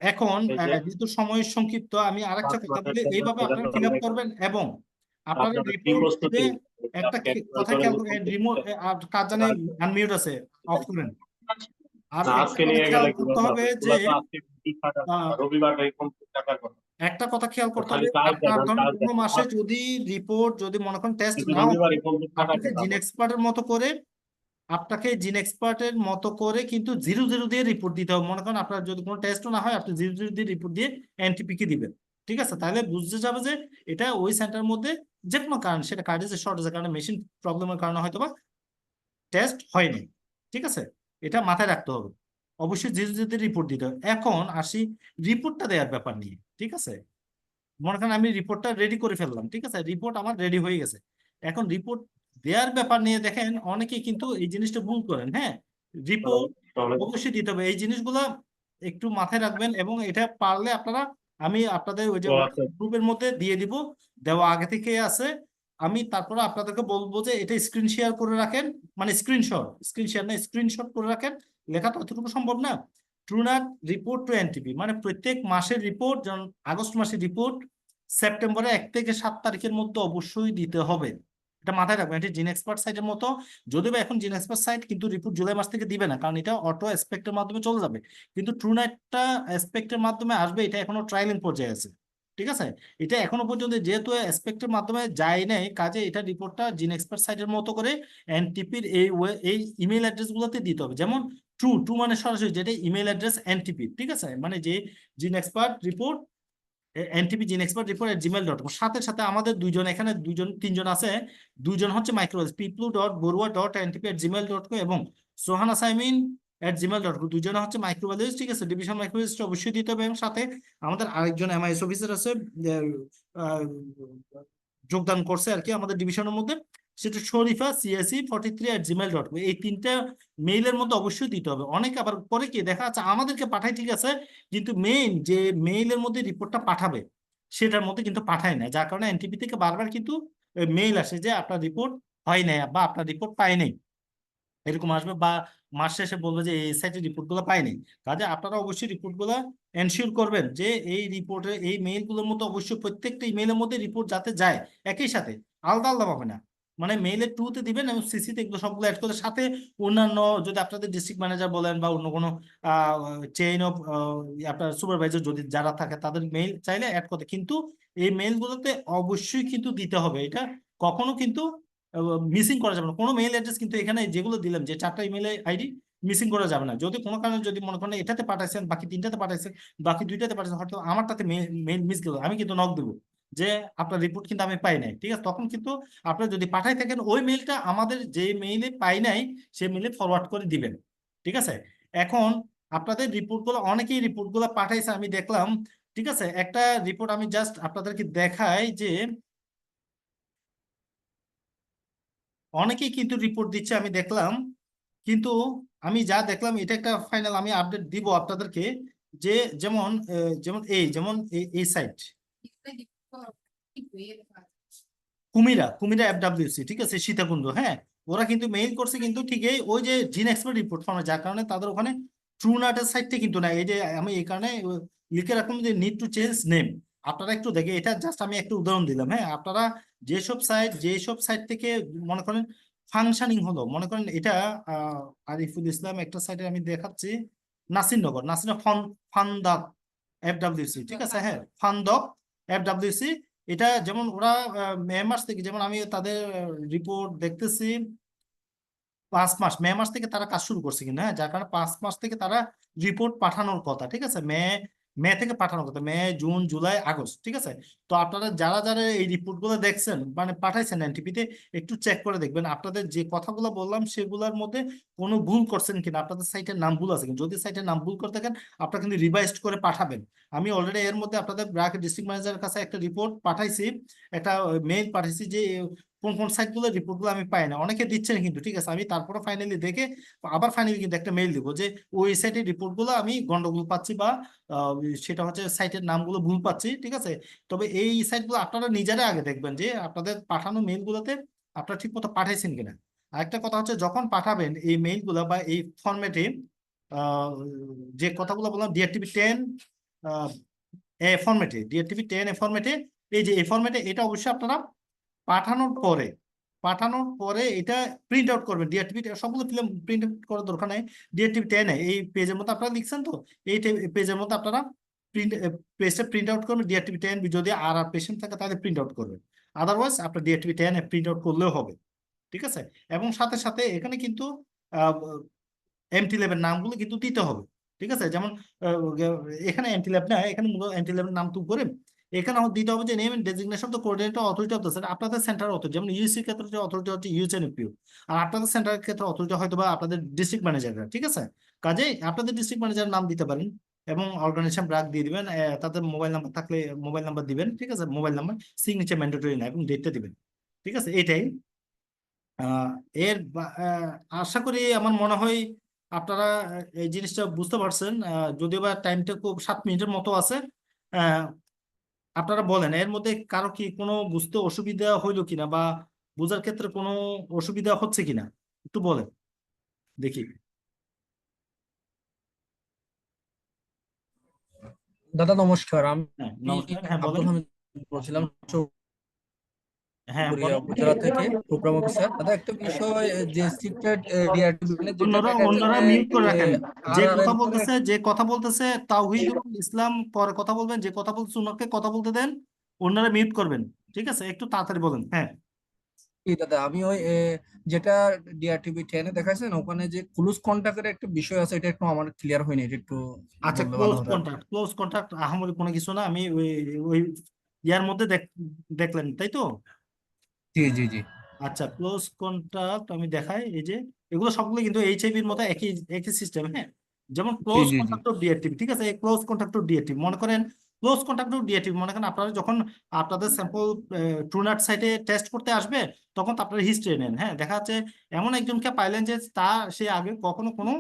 Speaker 1: এখন
Speaker 3: এই যে
Speaker 1: যেহেতু সময় সংক্ষিপ্ত, আমি আরেকটা
Speaker 3: 5
Speaker 1: কথা
Speaker 3: মাসের
Speaker 1: বলি,
Speaker 3: জন্য
Speaker 1: এইভাবে আপনারা ফিল আপ করবেন এবং আপনারা
Speaker 3: আপনাদের কি
Speaker 1: রিপোর্ট দিবে।
Speaker 3: প্রস্তুতি
Speaker 1: একটা
Speaker 3: আপনি
Speaker 1: কথা
Speaker 3: করে
Speaker 1: খেয়াল করবেন, রিমোট কার জানে আনমিউট আছে, অফ করেন। আর
Speaker 3: না,
Speaker 1: একটা
Speaker 3: আজকে
Speaker 1: কথা
Speaker 3: নিয়ে
Speaker 1: খেয়াল
Speaker 3: গেলে
Speaker 1: করতে
Speaker 3: কিভাবে
Speaker 1: হবে
Speaker 3: হবে?
Speaker 1: যে
Speaker 3: এগুলা তো আজকে কমপ্লিট থাকার কথা,
Speaker 1: আহ,
Speaker 3: রবিবারটাই কমপ্লিট থাকার কথা।
Speaker 1: একটা কথা খেয়াল করতে
Speaker 3: খালি
Speaker 1: হবে,
Speaker 3: কাজ
Speaker 1: আপনার
Speaker 3: দেখান,
Speaker 1: ধরুন
Speaker 3: কাজ
Speaker 1: কোনো
Speaker 3: দেখান,
Speaker 1: মাসে যদি রিপোর্ট যদি মনে করেন টেস্ট
Speaker 3: কিন্তু
Speaker 1: নাও হয়,
Speaker 3: রবিবারই কমপ্লিট থাকার
Speaker 1: আপনাকে
Speaker 3: কথা
Speaker 1: জিন
Speaker 3: আমার।
Speaker 1: এক্সপার্টের মতো করে জিন এক্সপার্টের মতো করে কিন্তু 0 0 দিয়ে রিপোর্ট দিতে হবে। মনে করেন আপনার যদি কোনো টেস্টও না হয়, আপনি 0 0 দিয়ে রিপোর্ট দিয়ে এনটিপি কে দিবেন, ঠিক আছে। তাহলে বুঝতে যাবে যে এটা ওই সেন্টারের মধ্যে যে কোনো কারণ, সেটা কার্ডিয়াক শর্টেজের কারণে, মেশিন প্রবলেমের কারণে হয়তো বা টেস্ট হয়নি, ঠিক আছে। এটা মাথায় রাখতে হবে, অবশ্যই 0 0 দিয়ে রিপোর্ট দিতে হবে। এখন আসি রিপোর্টটা দেওয়ার ব্যাপার নিয়ে, ঠিক আছে। মনে করেন আমি রিপোর্টটা রেডি করে ফেললাম, ঠিক আছে, রিপোর্ট আমার রেডি হয়ে গেছে। এখন রিপোর্ট দেওয়ার ব্যাপার নিয়ে দেখেন অনেকেই কিন্তু এই জিনিসটা ভুল করেন। হ্যাঁ, রিপোর্ট
Speaker 3: তাহলে
Speaker 1: অবশ্যই দিতে হবে, এই জিনিসগুলো একটু মাথায় রাখবেন এবং এটা পারলে আপনারা, আমি আপনাদের ওই যে
Speaker 3: তো আচ্ছা,
Speaker 1: গ্রুপের মধ্যে দিয়ে দিব, দেওয়া আগে থেকে আছে। আমি তারপরে আপনাদেরকে বলবো যে এটা স্ক্রিন শেয়ার করে রাখেন, মানে স্ক্রিন শেয়ার না, স্ক্রিনশট করে রাখেন। লেখা তো অতটুকু সম্ভব না। ট্রুনাট রিপোর্ট টু এনটিপি, মানে প্রত্যেক মাসের রিপোর্ট, যেমন আগস্ট মাসের রিপোর্ট সেপ্টেম্বরে 1 থেকে 7 তারিখের মধ্যে অবশ্যই দিতে হবে, এটা মাথায় রাখবেন, এটা জিন এক্সপার্ট সাইটের মতো। যদিও বা এখন জিন এক্সপার্ট সাইট কিন্তু রিপোর্ট জুলাই মাস থেকে দিবে না, কারণ এটা অটো এসপেক্টের মাধ্যমে চলে যাবে। কিন্তু ট্রুনাইটটা এসপেক্টের মাধ্যমে আসবে, এটা এখনো ট্রায়ালিং পর্যায়ে আছে। ঠিক আছে, এটা এখনো পর্যন্ত যেহেতু এসপেক্টের মাধ্যমে যায় নাই, কাজে এটা রিপোর্টটা জিন এক্সপার্ট সাইটের মতো করে এনটিপির এই ইমেল অ্যাড্রেস গুলোতে দিতে হবে। যেমন ট্রু ট্রু মানে সরাসরি, যেটা ইমেল অ্যাড্রেস এনটিপি, ঠিক আছে, মানে যে gene expert report NTP gene expert report @gmail.com। সাথে সাথে আমাদের দুইজন, এখানে দুইজন তিনজন আছে, দুইজন হচ্ছে মাইক্রোবাস, piplu.borua.ntp@gmail.com এবং সোহানা সাইমিন @gmail.com, দুইজন হচ্ছে মাইক্রোবায়োলজিস্ট। ঠিক আছে, ডিভিশন মাইক্রোবায়োলজিস্ট অবশ্যই দিতে হবে। এবং সাথে আমাদের আরেকজন এমআইএস অফিসার আছে, আহ, যোগদান করছে আর কি আমাদের ডিভিশনের মধ্যে, সেটা শরীফা CSE43@gmail.com। এই তিনটা মেইলের মধ্যে অবশ্যই দিতে হবে। অনেকে আবার পরে কি দেখা যাচ্ছে আমাদেরকে পাঠায়, ঠিক আছে, কিন্তু মেইন যে মেইলের মধ্যে রিপোর্টটা পাঠাবে সেটার মধ্যে কিন্তু পাঠায় না, যার কারণে এনটিপি থেকে বারবার কিন্তু মেইল আসে যে আপনার রিপোর্ট হয় নাই বা আপনার রিপোর্ট পাই নাই, এরকম আসবে। বা মাস শেষে বলবে যে এই সাইটের রিপোর্ট গুলো পাইনি। কাজে আপনারা অবশ্যই রিপোর্ট গুলো এনশিওর করবেন যে এই রিপোর্টে এই মেইল গুলোর মধ্যে অবশ্যই প্রত্যেকটা ইমেইলের মধ্যে রিপোর্ট যাতে যায় একই সাথে, আলাদা আলাদা পাবে না। মানে মেইলের টুতে দিবেন এবং সিসিতে এগুলো সবগুলো অ্যাড করে, সাথে অন্যান্য যদি আপনাদের ডিস্ট্রিক্ট ম্যানেজার বলেন বা অন্য কোনো চেইন অফ আপনার সুপারভাইজার যদি যারা থাকে তাদের মেইল চাইলে অ্যাড করতে, কিন্তু এই মেইল গুলোতে অবশ্যই কিন্তু দিতে হবে। এটা কখনো কিন্তু মিসিং করা যাবে না। কোনো মেইল অ্যাড্রেস কিন্তু এখানে যেগুলো দিলাম যে 4টা ইমেল আইডি মিসিং করা যাবে না। যদি কোনো কারণে যদি মনে করেন এটাতে পাঠাইছেন, বাকি 3টাতে পাঠাইছেন, বাকি 2টাতে পাঠাইছেন, হয়তো আমারটাতে মেইল মিস গেল, আমি কিন্তু নক দেবো যে আপনার রিপোর্ট কিন্তু আমি পাই নাই। ঠিক আছে, তখন কিন্তু আপনারা যদি পাঠাই থাকেন ওই মেইলটা আমাদের যে মেইলে পাই নাই সেই মেইলে ফরওয়ার্ড করে দিবেন। ঠিক আছে, এখন আপনাদের রিপোর্টগুলো অনেকেই রিপোর্টগুলো পাঠাইছে আমি দেখলাম। ঠিক আছে, একটা রিপোর্ট আমি জাস্ট আপনাদেরকে দেখাই যে অনেকেই কিন্তু রিপোর্ট দিচ্ছে আমি দেখলাম। কিন্তু আমি যা দেখলাম এটা একটা ফাইনাল আমি আপডেট দিব আপনাদেরকে, যে যেমন এই সাইট কুমিরা কুমিরা FWC, ঠিক আছে, সীতাকুণ্ড, হ্যাঁ, ওরা কিন্তু মেইল করছে কিন্তু ঠিকই ওই যে জিন এক্সপার্ট রিপোর্ট ফর্মে, যার কারণে তাদের ওখানে ট্রুনাটের সাইটটা কিন্তু না। এই যে আমি এই কারণে লিখে রাখলাম যে নিড টু চেঞ্জ নেম। আপনারা একটু দেখে, এটা জাস্ট আমি একটা উদাহরণ দিলাম। হ্যাঁ, আপনারা যেসব সাইট থেকে মনে করেন ফাংশনিং হলো, মনে করেন এটা আরিফুল ইসলাম একটা সাইটে আমি দেখাচ্ছি, নাসিরনগর ফান্দাক FWC, ঠিক আছে, হ্যাঁ, ফান্দক FWC। এটা যেমন ওরা মে মাস থেকে, যেমন আমি তাদের রিপোর্ট দেখতেছি 5 মাস, মে মাস থেকে তারা কাজ শুরু করছে কিনা, হ্যাঁ, যার কারণে 5 মাস থেকে তারা রিপোর্ট পাঠানোর কথা। ঠিক আছে, মে মে থেকে পাঠানোর কথা, মে জুন জুলাই আগস্ট। ঠিক আছে, তো আপনারা যারা যারা এই রিপোর্ট গুলো দেখছেন মানে পাঠাইছেন এনটিপিতে, একটু চেক করে দেখবেন আপনাদের যে কথাগুলো বললাম সেগুলোর মধ্যে কোনো ভুল করছেন কিনা, আপনাদের সাইটের নাম ভুল আছে কিনা। যদি সাইটের নাম ভুল করে থাকেন আপনারা কিন্তু রিভাইজড করে পাঠাবেন। আমি অলরেডি এর মধ্যে আপনাদের ব্র্যাক ডিস্ট্রিক্ট ম্যানেজারের কাছে একটা রিপোর্ট পাঠাইছি, একটা মেইল পাঠাইছি যে কোন কোন সাইট গুলো রিপোর্ট গুলো আমি পাই না, অনেকে দিচ্ছেন কিন্তু। ঠিক আছে, আমি তারপরে ফাইনালি দেখে আবার ফাইনালি কিন্তু একটা মেইল দিব যে ওই সাইটের রিপোর্ট গুলো আমি গন্ডগোল পাচ্ছি বা আহ, সেটা হচ্ছে সাইটের নামগুলো ভুল পাচ্ছি। ঠিক আছে, তবে এই সাইট গুলো আপনারা নিজেরা আগে দেখবেন যে আপনাদের পাঠানো মেইল গুলোতে আপনারা ঠিক মতো পাঠাইছেন কিনা। আরেকটা কথা হচ্ছে, যখন পাঠাবেন এই মেইল গুলো বা এই ফরম্যাটে, যে কথাগুলো বললাম DRTP10 এ ফরম্যাটে, এই যে এই ফরম্যাটে, এটা অবশ্যই আপনারা পাঠানোর পরে এটা প্রিন্ট আউট করবেন। ডিআরটিপি সবগুলো ফিল্ম প্রিন্ট আউট করার দরকার নাই। DRTP10 এই পেজের মধ্যে আপনারা লিখছেন তো, এই পেজের মধ্যে আপনারা পেজটা প্রিন্ট আউট করবেন। DRTP10 যদি আর পেশেন্ট থাকে তাহলে প্রিন্ট আউট করবেন, আদারওয়াইজ আপনার DRTP10 প্রিন্ট আউট করলেও হবে। ঠিক আছে, এবং সাথে সাথে এখানে কিন্তু এমটি ল্যাবের নামগুলো কিন্তু দিতে হবে। ঠিক আছে, যেমন এখানে এমটি ল্যাব না, এখানে মূলত এমটি ল্যাবের নাম তো করে এখানে আমাদের দিতে হবে যে name and designation of the coordinator authority of the centre. আপনাদের সেন্টার অথরিটি, যেমন ইউসির ক্ষেত্রে যে অথরিটি হচ্ছে ইউএনএফপিও, আর আপনাদের সেন্টারের ক্ষেত্রে অথরিটি হয়তো বা আপনাদের ডিস্ট্রিক্ট ম্যানেজাররা। ঠিক আছে, কাজেই আপনাদের ডিস্ট্রিক্ট ম্যানেজার নাম দিতে পারেন এবং অর্গানাইজেশন ব্র্যাক দিয়ে দিবেন। তাদের মোবাইল নাম্বার থাকলে মোবাইল নাম্বার দিবেন। ঠিক আছে, মোবাইল নাম্বার, সিগনেচার ম্যান্ডেটরি না এবং ডেটটা দিবেন। ঠিক আছে, এটাই। আহ, আশা করি, আমার মনে হয় আপনারা এই জিনিসটা বুঝতে পারছেন। যদিও বা টাইমটা খুব 7 মিনিটের মতো আছে। আহ, আপনারা বলেন এর মধ্যে কারো কি কোনো বুঝতে অসুবিধা হইলো কিনা বা বোঝার ক্ষেত্রে কোনো অসুবিধা হচ্ছে কিনা, একটু বলেন দেখি।
Speaker 2: দাদা নমস্কার। আমি
Speaker 1: হ্যাঁ, নমস্কার, হ্যাঁ বলেন।
Speaker 2: আব্দুল হামিদ বলছিলাম।
Speaker 1: হ্যাঁ
Speaker 2: গড়িয়া
Speaker 1: বলেন।
Speaker 2: উপজেলা থেকে প্রোগ্রাম অফিসার। দাদা একটা বিষয়, যে সিক্রেট ডিআরটিবি যেটা
Speaker 1: অন্যরা
Speaker 2: দেখা যাচ্ছে
Speaker 1: অন্যরা
Speaker 2: যে
Speaker 1: মিউট করে রাখেন। যে
Speaker 2: RRR
Speaker 1: কথা
Speaker 2: এর পরে
Speaker 1: বলতেছে যে কথা বলতেছে তাওহিদুল ইসলাম পরে কথা বলবেন, যে কথা বলতেছে ওনাকে কথা বলতে দেন, অন্যরা মিউট করবেন। ঠিক আছে, একটু তাড়াতাড়ি বলেন। হ্যাঁ
Speaker 2: কি দাদা, আমি ওই যেটা ডিআরটিবি 10 এ দেখাচ্ছেন ওখানে যে ক্লোজ কন্টাক্টের একটা বিষয় আছে, এটা একটু আমার ক্লিয়ার হয়নি, এটা একটু
Speaker 1: আচ্ছা,
Speaker 2: বললে ভালো
Speaker 1: ক্লোজ
Speaker 2: হতো আর কি।
Speaker 1: কন্টাক্ট, ক্লোজ কন্টাক্ট আহামরি কোনো কিছু না। আমি ওই ওই ইয়ার মধ্যে দেখলেন তাই তো?
Speaker 2: জি জি জি
Speaker 1: আচ্ছা, ক্লোজ কন্টাক্ট আমি দেখাই। এই যে এগুলো সবগুলো কিন্তু এইচআইভির মতো একই একই সিস্টেম। হ্যাঁ, যেমন
Speaker 2: জি
Speaker 1: ক্লোজ
Speaker 2: জি জি
Speaker 1: কন্টাক্ট অফ ডিএটিভ, ঠিক আছে? এই ক্লোজ কন্টাক্ট অফ ডিএটিভ মনে করেন, ক্লোজ কন্টাক্ট অফ ডিএটিভ মনে করেন আপনারা যখন আপনাদের স্যাম্পল ট্রুনাট সাইটে টেস্ট করতে আসবে, তখন তো আপনারা হিস্ট্রি নেন। হ্যাঁ, দেখা যাচ্ছে এমন একজনকে পাইলেন যে সে আগে কখনো কোনো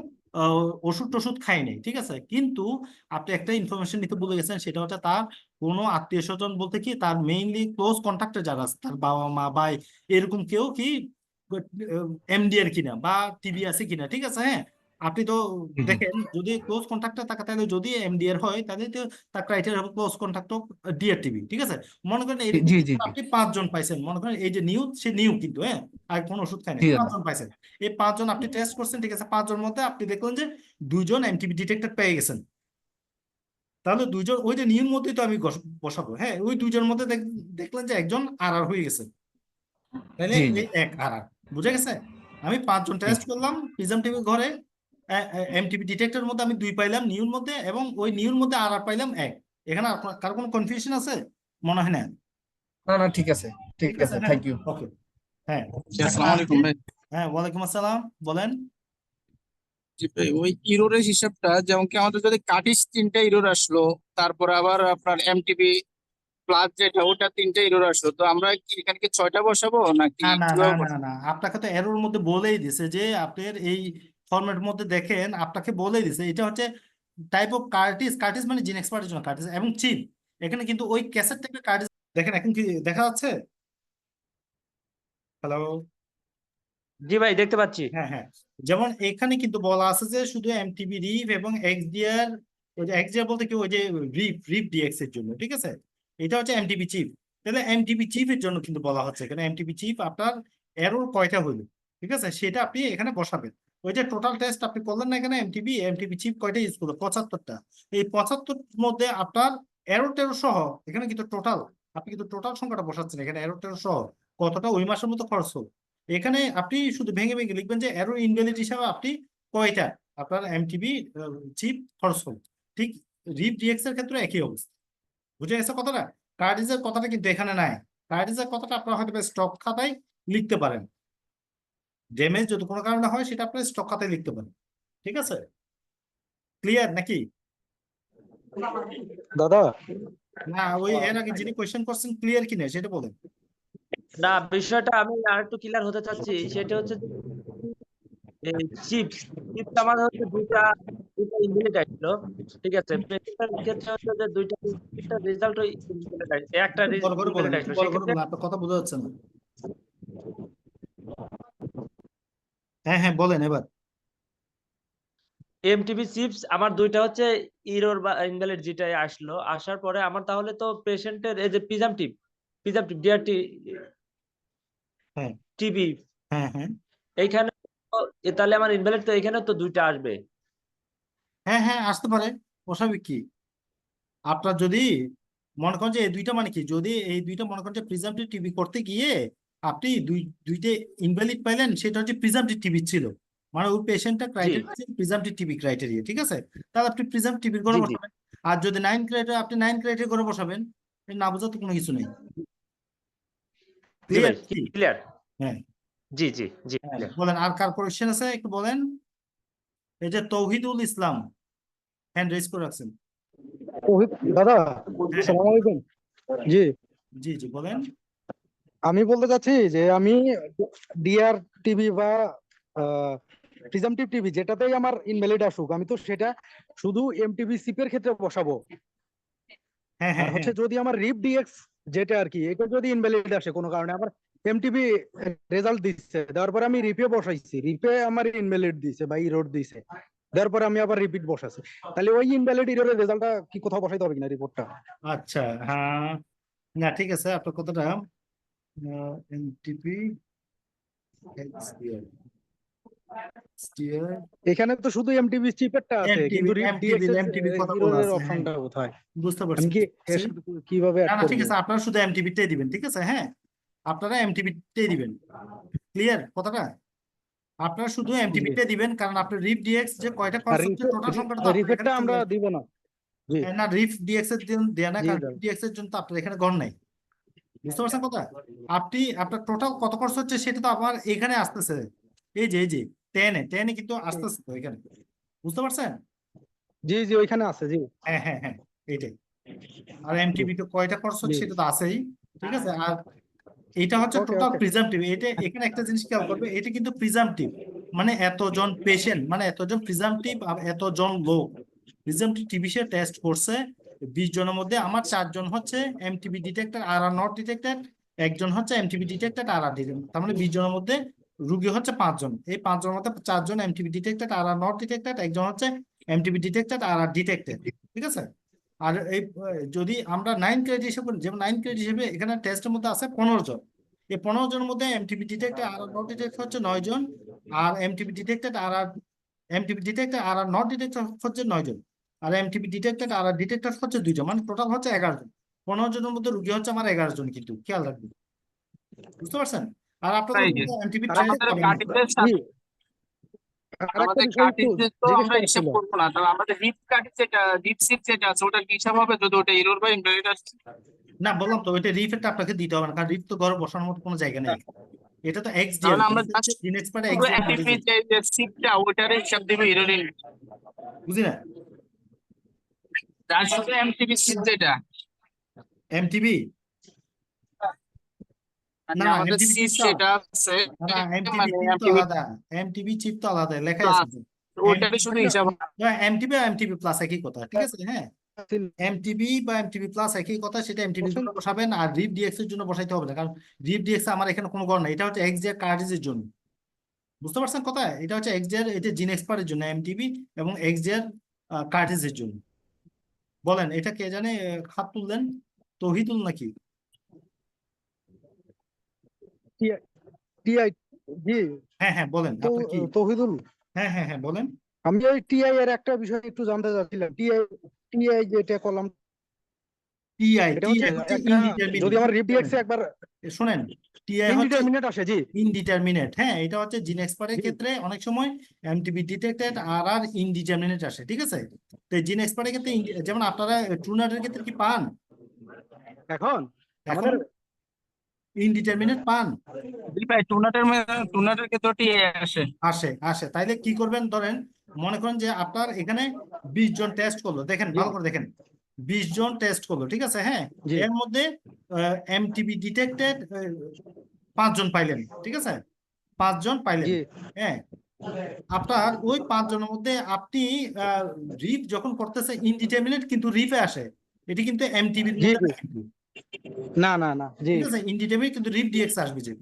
Speaker 1: ওষুধ টষুধ খায়নি, ঠিক আছে, কিন্তু আপনি একটা ইনফরমেশন নিতে ভুলে গেছেন, সেটা হচ্ছে তার কোনো আত্মীয় স্বজন বলতে কি তার মেইনলি ক্লোজ কন্টাক্টে যারা আছে, তার বাবা মা বা এরকম কেউ কি এমডিআর কিনা বা টিবি আছে কিনা, ঠিক আছে? হ্যাঁ, আপনি তো
Speaker 2: জি জি
Speaker 1: দেখেন যদি ক্লোজ কন্ট্যাক্টে থাকে, তাহলে যদি এমডিআর হয় তাহলে তো তার ক্রাইটেরিয়া হবে close contact of DR TB, ঠিক আছে? মনে করেন এরকম
Speaker 2: জি জি জি
Speaker 1: আপনি 5 জন পাইছেন, মনে করেন এই যে নিউ, সে নিউ কিন্তু, হ্যাঁ, আর কোনো ওষুধ খায় না,
Speaker 2: জি দাদা।
Speaker 1: 5 জন পাইছেন। এই 5 জন আপনি টেস্ট করছেন, ঠিক আছে? 5 জন মধ্যে আপনি দেখলেন যে 2 জন এমটিবি ডিটেক্টর পেয়ে গেছেন, তাহলে 2 জন ওই যে নিউর মধ্যেই তো আমি বসাবো। হ্যাঁ, ওই 2 জনের মধ্যে দেখলেন যে একজন আর আর হয়ে গেছে, তাহলে
Speaker 2: জি জি
Speaker 1: এই এক আর আর, বুঝা গেছে? আমি 5 জন
Speaker 2: জি
Speaker 1: টেস্ট করলাম প্রিজম টিভির ঘরে, এমটিপি ডিটেক্টরের মধ্যে আমি 2 পাইলাম নিউর মধ্যে, এবং ওই নিউর মধ্যে আর আর পাইলাম এক। এখানে আপনার কারো কোনো কনফিউশন আছে? মনে হয় না।
Speaker 2: না না, ঠিক আছে, ঠিক
Speaker 1: ঠিক আছে,
Speaker 2: আছে,
Speaker 1: হ্যাঁ,
Speaker 2: থ্যাংক ইউ।
Speaker 1: ওকে। হ্যাঁ,
Speaker 4: জি,
Speaker 1: এখন
Speaker 4: আসসালামু
Speaker 1: আসছে।
Speaker 4: আলাইকুম ভাই।
Speaker 1: হ্যাঁ, ওয়ালাইকুম আসসালাম, বলেন।
Speaker 4: জি ভাই, ওই ইরোরের হিসাবটা যেমন কি আমাদের যদি কাটিস 3টা ইরোর আসলো, তারপর আবার আপনার এমটিবি প্লাস যেটা ওটা 3টা ইরোর আসলো, তো আমরা কি এখানে কি 6টা বসাবো নাকি
Speaker 1: না না না
Speaker 4: কিভাবে
Speaker 1: না
Speaker 4: বসাবো?
Speaker 1: না, আপনাকে তো এরোর মধ্যে বলেই দিছে যে আপনার এই ফরম্যাট মধ্যে দেখেন, আপনাকে বলেই দিছে এটা হচ্ছে টাইপ অফ কার্টিস। কার্টিস মানে জিন এক্সপার্টের জন্য কার্টিস এবং চিপ। এখানে কিন্তু ওই ক্যাসেট থেকে কার্টিস দেখেন, এখন কি দেখা যাচ্ছে? হ্যালো?
Speaker 5: জি ভাই, দেখতে পাচ্ছি।
Speaker 1: হ্যাঁ হ্যাঁ, যেমন এখানে কিন্তু বলা আছে যে শুধু এমটিবি রিভ এবং এক্সডিআর, ওই যে এক্সডিআর বলতে কি ওই যে রিভ রিভ ডিএক্স এর জন্য, ঠিক আছে? এটা হচ্ছে এমটিবি চিপ। তাহলে এমটিবি চিপের জন্য কিন্তু বলা হচ্ছে এখানে এমটিবি চিপ আপনার এরর কয়টা হলো, ঠিক আছে, সেটা আপনি এখানে বসাবেন। ওই যে টোটাল টেস্ট আপনি করলেন না এখানে, এমটিবি এমটিবি চিপ কয়টা ইউজ করলো? 75টা। এই 75 মধ্যে আপনার এরর টেরর সহ এখানে কিন্তু টোটাল, আপনি কিন্তু টোটাল সংখ্যাটা বসাচ্ছেন এখানে এরর টেরর সহ কতটা ওই মাসের মতো খরচ হলো। এখানে আপনি শুধু ভেঙে ভেঙে লিখবেন যে এরর ইনভ্যালিড হিসাবে আপনি কয়টা আপনার এমটিবি চিপ খরচ হলো। ঠিক রিপ ডিএক্স এর ক্ষেত্রে একই অবস্থা। বুঝে গেছে কথাটা? কার্ডিজের কথাটা কিন্তু এখানে নাই। কার্ডিজের কথাটা আপনার হয়তো স্টক খাতায় লিখতে পারেন, ড্যামেজ যদি কোনো কারণে হয় সেটা আপনার স্টক খাতায় লিখতে পারেন। ঠিক আছে, ক্লিয়ার নাকি?
Speaker 6: দাদা,
Speaker 1: না, ওই এর আগে যিনি কোয়েশ্চেন করছেন ক্লিয়ার কিনা সেটা বলেন।
Speaker 5: না, বিষয়টা আমি আর একটু ক্লিয়ার হতে চাচ্ছি। সেটা হচ্ছে যে এই চিপস চিপস আমার হচ্ছে দুইটা দুইটা ইনভ্যালিড আসলো। ঠিক আছে, পেশেন্টের ক্ষেত্রে হচ্ছে যে দুইটা রেজাল্ট ইনভ্যালিড আসছে, একটা
Speaker 1: একটু বড় করে বলেন,
Speaker 5: ইনভ্যালিড
Speaker 1: একটু
Speaker 5: আসলো।
Speaker 1: বড় করে
Speaker 5: সেক্ষেত্রে
Speaker 1: বলেন, আপনার কথা বোঝা যাচ্ছে না। হ্যাঁ হ্যাঁ, বলেন এবার।
Speaker 5: এমটিবি চিপস আমার দুইটা হচ্ছে ইরোর বা ইনভ্যালিড যেটাই আসলো, আসার পরে আমার তাহলে তো পেশেন্টের এই যে পিজামটিভ ডিআরটি
Speaker 1: হ্যাঁ
Speaker 5: টিবি
Speaker 1: হ্যাঁ হ্যাঁ
Speaker 5: এইখানে তো তাহলে আমার ইনভ্যালিড তো এখানে তো দুইটা আসবে।
Speaker 1: হ্যাঁ হ্যাঁ, আসতে পারে, অস্বাভাবিক কি? আপনার যদি মনে করেন যে এই দুইটা মানে কি, যদি এই দুইটা মনে করেন যে প্রিজামটিভ টিবি করতে গিয়ে আপনি দুইটা ইনভ্যালিড পাইলেন, সেটা হচ্ছে প্রিজামটিভ টিবি ছিল, মানে ওই পেশেন্টটা
Speaker 5: জি
Speaker 1: ক্রাইটেরিয়া প্রিজামটিভ টিবি ক্রাইটেরিয়া, ঠিক আছে? তাহলে আপনি প্রিজাম টিবি করে
Speaker 5: জি জি
Speaker 1: বসাবেন। আর যদি 9 ক্রাইটেরিয়া, আপনি 9 ক্রাইটেরিয়া করে বসাবেন। এর না বোঝাতে কোনো কিছু নেই।
Speaker 5: জি ভাই,
Speaker 1: ক্লিয়ার কি?
Speaker 5: ক্লিয়ার।
Speaker 1: হ্যাঁ
Speaker 5: জি জি জি,
Speaker 1: হ্যাঁ,
Speaker 5: ক্লিয়ার।
Speaker 1: বলেন আর কার কোয়েশ্চেন আছে একটু বলেন। এই যে তৌহিদুল ইসলাম হ্যান্ড রেজ করে রাখছেন।
Speaker 6: দাদা,
Speaker 1: হ্যাঁ হ্যাঁ,
Speaker 6: সালাম আলাইকুম। জি,
Speaker 1: জি জি বলেন।
Speaker 6: আমি বলতে চাচ্ছি যে আমি ডিআর টিভি বা প্রিজামটিভ টিভি যেটাতেই আমার ইনভ্যালিড আসুক, আমি তো সেটা শুধু এমটিভি সিপের ক্ষেত্রে বসাবো।
Speaker 1: হ্যাঁ
Speaker 6: আর
Speaker 1: হ্যাঁ হ্যাঁ
Speaker 6: হচ্ছে যদি আমার রিপ ডিএক্স যেটা আর কি, এটা যদি ইনভ্যালিড আসে কোনো কারণে, আমার এমটিভি রেজাল্ট দিচ্ছে, দেওয়ার পরে আমি রিপে বসাইছি, রিপে আমার ইনভ্যালিড দিছে বা ইরোর দিছে, দেওয়ার পরে আমি আবার রিপিট বসাছি, তাহলে ওই ইনভ্যালিড ইরোরের রেজাল্টটা কি কোথাও বসাইতে হবে কিনা রিপোর্টটা?
Speaker 1: আচ্ছা, হ্যাঁ, না ঠিক আছে আপনার কথাটা। এমটিপি স্টিয়ার
Speaker 6: এখানে তো শুধু এমটিভি চিপেরটা আছে, কিন্তু রিপ ডিএক্স
Speaker 1: এমটিভি কথা বলা আছে, হ্যাঁ।
Speaker 6: অপশনটা কোথায়?
Speaker 1: বুঝতে
Speaker 6: আমি
Speaker 1: পারছি
Speaker 6: কি এর সাথে কিভাবে
Speaker 1: না
Speaker 6: অ্যাড
Speaker 1: না ঠিক
Speaker 6: করব?
Speaker 1: আছে, আপনারা শুধু এমটিবিটাই দিবেন, ঠিক আছে, হ্যাঁ, আপনারা এমটিবিটাই দিবেন, ক্লিয়ার কথাটা, আপনারা শুধু এমটিবিটাই দিবেন, কারণ আপনার রিপ ডিএক্স যে কয়টা
Speaker 6: আর
Speaker 1: খরচ হচ্ছে টোটাল সংখ্যাটা তো আপনার
Speaker 6: রিপেটটা
Speaker 1: এখানে
Speaker 6: আমরা
Speaker 1: চলে আসবে।
Speaker 6: দিব না। জি
Speaker 1: না রিপ ডিএক্স এর জন্য দেয়া না,
Speaker 6: জি
Speaker 1: কারণ
Speaker 6: দাদা।
Speaker 1: রিপ ডিএক্স এর জন্য তো আপনার এখানে গড় নাই, বুঝতে পারছেন কথা, আপনি আপনার টোটাল কত খরচ হচ্ছে সেটা তো আমার এখানে আসতেছে, এই যে টেনে কিন্তু আসতেছে তো এখানে, বুঝতে পারছেন,
Speaker 6: জি জি ওইখানে আছে। জি
Speaker 1: হ্যাঁ এইটাই, আর এমটিবি তো কয়টা খরচ হচ্ছে
Speaker 6: জি
Speaker 1: সেটা তো আছেই, ঠিক আছে, আর এটা হচ্ছে
Speaker 6: ওকে
Speaker 1: টোটাল
Speaker 6: ওকে।
Speaker 1: প্রিজামটিভ, এটা এখানে একটা জিনিস খেয়াল করবে, এটা কিন্তু প্রিজামটিভ, মানে এতজন পেশেন্ট, মানে এতজন প্রিজামটিভ আর এতজন লোক প্রিজামটিভ টিবিসে টেস্ট করছে, 20 জনের মধ্যে আমার 4 জন হচ্ছে MTB detected R R not detected, একজন হচ্ছে MTB detected R R detected, তার মানে 20 জনের মধ্যে রুগী হচ্ছে 5 জন, এই 5 জনের মধ্যে 4 জন MTB detected R R not detected, একজন হচ্ছে MTB detected R R detected, ঠিক আছে, আর এই যদি আমরা 9 ক্রেডিট হিসেবে, যেমন 9 ক্রেডিট হিসেবে এখানে টেস্টের মধ্যে আছে 15 জন, এই 15 জনের মধ্যে MTB detected R not detected হচ্ছে 9 জন, আর MTB detected R not detected হচ্ছে 9 জন, আর এমটিবি ডিটেক্টেড আর ডিটেক্টেড হচ্ছে 2 জন, মানে টোটাল হচ্ছে 11 জন, 15 জনের মধ্যে রুগী হচ্ছে আমার 11 জন, কিন্তু খেয়াল রাখবেন, বুঝতে পারছেন, আর আপনাদের
Speaker 4: তাই যে
Speaker 1: এমটিবি
Speaker 4: আমাদের কাটিংয়ের সাথে
Speaker 6: আরেকটা
Speaker 4: আমাদের
Speaker 6: বিষয় একটু
Speaker 4: কাটিং তো
Speaker 6: জিজ্ঞেস
Speaker 4: আমরা
Speaker 6: করার
Speaker 4: হিসাব
Speaker 6: ছিল।
Speaker 4: করবো না, তবে আমাদের রিপ কাটিং যেটা রিপ সিট যেটা আছে ওটার কি হিসাব হবে যদি ওটা এরর বা ইনভ্যালিড আসছে?
Speaker 1: না বললাম তো, ওইটা রিফেটটা আপনাকে দিতে হবে না, কারণ রিফ তো ঘরে বসানোর মতো কোনো জায়গা নেই, এটা তো এক্সডিএল,
Speaker 4: তাহলে আমরা জাস্ট
Speaker 1: জিন এক্সপার্ট
Speaker 4: পুরো
Speaker 1: এক্সডিএল
Speaker 4: এমটিপি যে সিটটা ওটার হিসাব দিবে এরর,
Speaker 1: বুঝি না,
Speaker 4: তার সাথে এমটিপি সিট যেটা
Speaker 1: এমটিবি
Speaker 4: মানে
Speaker 1: না
Speaker 4: আমাদের
Speaker 1: এমটিবি
Speaker 4: সিট
Speaker 1: চিপ
Speaker 4: যেটা আছে
Speaker 1: না এমটিবি
Speaker 4: মানে
Speaker 1: চিপ তো
Speaker 4: এমটিপি
Speaker 1: আলাদা, এমটিবি চিপ তো আলাদা লেখা
Speaker 4: প্লাস
Speaker 1: আছে,
Speaker 4: ওটারই শুধু হিসাব
Speaker 1: এমটিবি আর এমটিবি প্লাস একই কথা, ঠিক আছে, হ্যাঁ, এমটিবি বা এমটিবি প্লাস একই কথা, সেটা এমটিবি জন্য বসাবেন, আর রিপ ডিএক্স এর জন্য বসাইতে হবে না, কারণ রিপ ডিএক্স আমার এখানে কোনো গড় নাই, এটা হচ্ছে এক্সডিআর কার্টিজের জন্য, বুঝতে পারছেন কথা, এটা হচ্ছে এক্সডিআর, এটা জিন এক্সপার্টের জন্য এমটিবি এবং এক্সডিআর কার্টিজের জন্য, বলেন এটা কে জানে, হাত তুললেন, তৌহিদুল নাকি,
Speaker 6: টিআই জি
Speaker 1: হ্যাঁ বলেন
Speaker 6: তো
Speaker 1: আপনার কি,
Speaker 6: তৌহিদুল,
Speaker 1: হ্যাঁ বলেন,
Speaker 6: আমি ওই টিআই এর একটা বিষয় একটু জানতে চাচ্ছিলাম। টিআই যেটা কলাম,
Speaker 1: টিআই
Speaker 6: এটা
Speaker 1: টিআই
Speaker 6: হচ্ছে
Speaker 1: হচ্ছে
Speaker 6: একটা, যদি আমার রিপডিএক্স একবার
Speaker 1: শোনেন, টিআই হচ্ছে
Speaker 6: ইনডিটারমিনেট আসে। জি
Speaker 1: ইনডিটারমিনেট, হ্যাঁ, এটা হচ্ছে জিন এক্সপার্টের ক্ষেত্রে অনেক সময় এমটিবি ডিটেক্টেড আর আর ইনডিটারমিনেট আসে, ঠিক আছে, তো জিন এক্সপার্টের ক্ষেত্রে যেমন আপনারা ট্রুনাটের ক্ষেত্রে কি পান,
Speaker 6: এখন
Speaker 1: এখন
Speaker 6: আমাদের
Speaker 1: ইনডিটারমিনেট পান,
Speaker 4: ভাই টুনাটের ক্ষেত্রে টিএ আসে।
Speaker 1: আসে তাইলে কি করবেন, ধরেন মনে করেন যে আপনার এখানে 20 জন টেস্ট করলো, দেখেন
Speaker 6: জি
Speaker 1: ভালো করে দেখেন, 20 জন টেস্ট করলো, ঠিক আছে, হ্যাঁ,
Speaker 6: জি
Speaker 1: এর মধ্যে এমটিবি ডিটেক্টেড 5 জন পাইলেন, ঠিক আছে, 5 জন পাইলেন,
Speaker 6: জি
Speaker 1: হ্যাঁ, আপনার ওই 5 জনের মধ্যে আপনি রিপ যখন করতেছে ইনডিটারমিনেট কিন্তু রিপে আসে, এটি কিন্তু এমটিবির
Speaker 6: জি
Speaker 1: মধ্যে
Speaker 6: জি
Speaker 1: না কিন্তু,
Speaker 6: না জি
Speaker 1: ঠিক আছে, ইনডিটারমিনেট কিন্তু রিপ ডিএক্স আসবে যে,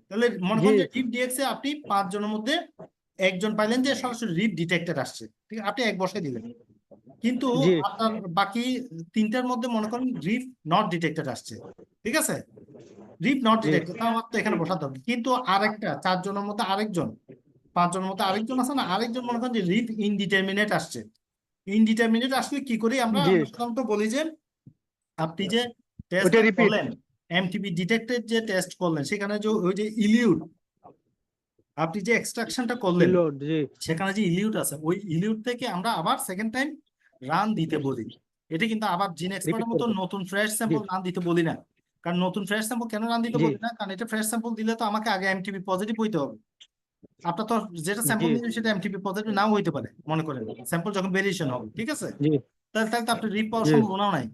Speaker 1: তাহলে মনে
Speaker 6: জি
Speaker 1: করেন যে রিপ ডিএক্স এ আপনি 5 জনের মধ্যে একজন পাইলেন যে সরাসরি রিপ ডিটেক্টেড আসছে, ঠিক আছে, আপনি এক বসাই দিলেন, কিন্তু
Speaker 6: জি
Speaker 1: আপনার বাকি 3টার মধ্যে মনে করেন রিপ নট ডিটেক্টেড আসছে, ঠিক আছে, রিপ নট
Speaker 6: জি
Speaker 1: ডিটেক্টেড, তাও তো এখানে বসাতে হবে, কিন্তু আরেকটা 4 জনের মধ্যে আরেকজন, 5 জনের মধ্যে আরেকজন আছে না, আরেকজন মনে করেন যে রিপ ইনডিটারমিনেট আসছে, ইনডিটারমিনেট আসলে কি করি আমরা,
Speaker 6: জি
Speaker 1: সাধারণত বলি যে আপনি যে টেস্ট
Speaker 6: ওইটা রিপিট।
Speaker 1: করলেন, এমটিবি ডিটেক্টেড যে টেস্ট করলেন, সেখানে যে ওই যে ইলিউট, আপনি যে এক্সট্রাকশনটা করলেন,
Speaker 6: রিলোড। জি
Speaker 1: সেখানে যে ইলিউট আছে, ওই ইলিউট থেকে আমরা আবার সেকেন্ড টাইম রান দিতে বলি, এটা কিন্তু আবার জিন
Speaker 6: রিপিট
Speaker 1: এক্সপার্টের মতো
Speaker 6: করবো।
Speaker 1: নতুন ফ্রেশ
Speaker 6: জি
Speaker 1: স্যাম্পল রান দিতে বলি না, কারণ নতুন ফ্রেশ স্যাম্পল কেন রান দিতে
Speaker 6: জি
Speaker 1: বলি না, কারণ এটা ফ্রেশ স্যাম্পল দিলে তো আমাকে আগে এমটিবি পজিটিভ হইতে হবে, আপনার তো যেটা স্যাম্পল
Speaker 6: জি
Speaker 1: দিলেন সেটা এমটিবি পজিটিভ নাও হইতে পারে, মনে করেন স্যাম্পল যখন ভেরিয়েশন হবে, ঠিক আছে,
Speaker 6: জি
Speaker 1: তাহলে তো আপনি রিপ পাওয়ার
Speaker 6: জি
Speaker 1: সম্ভাবনাও নাই,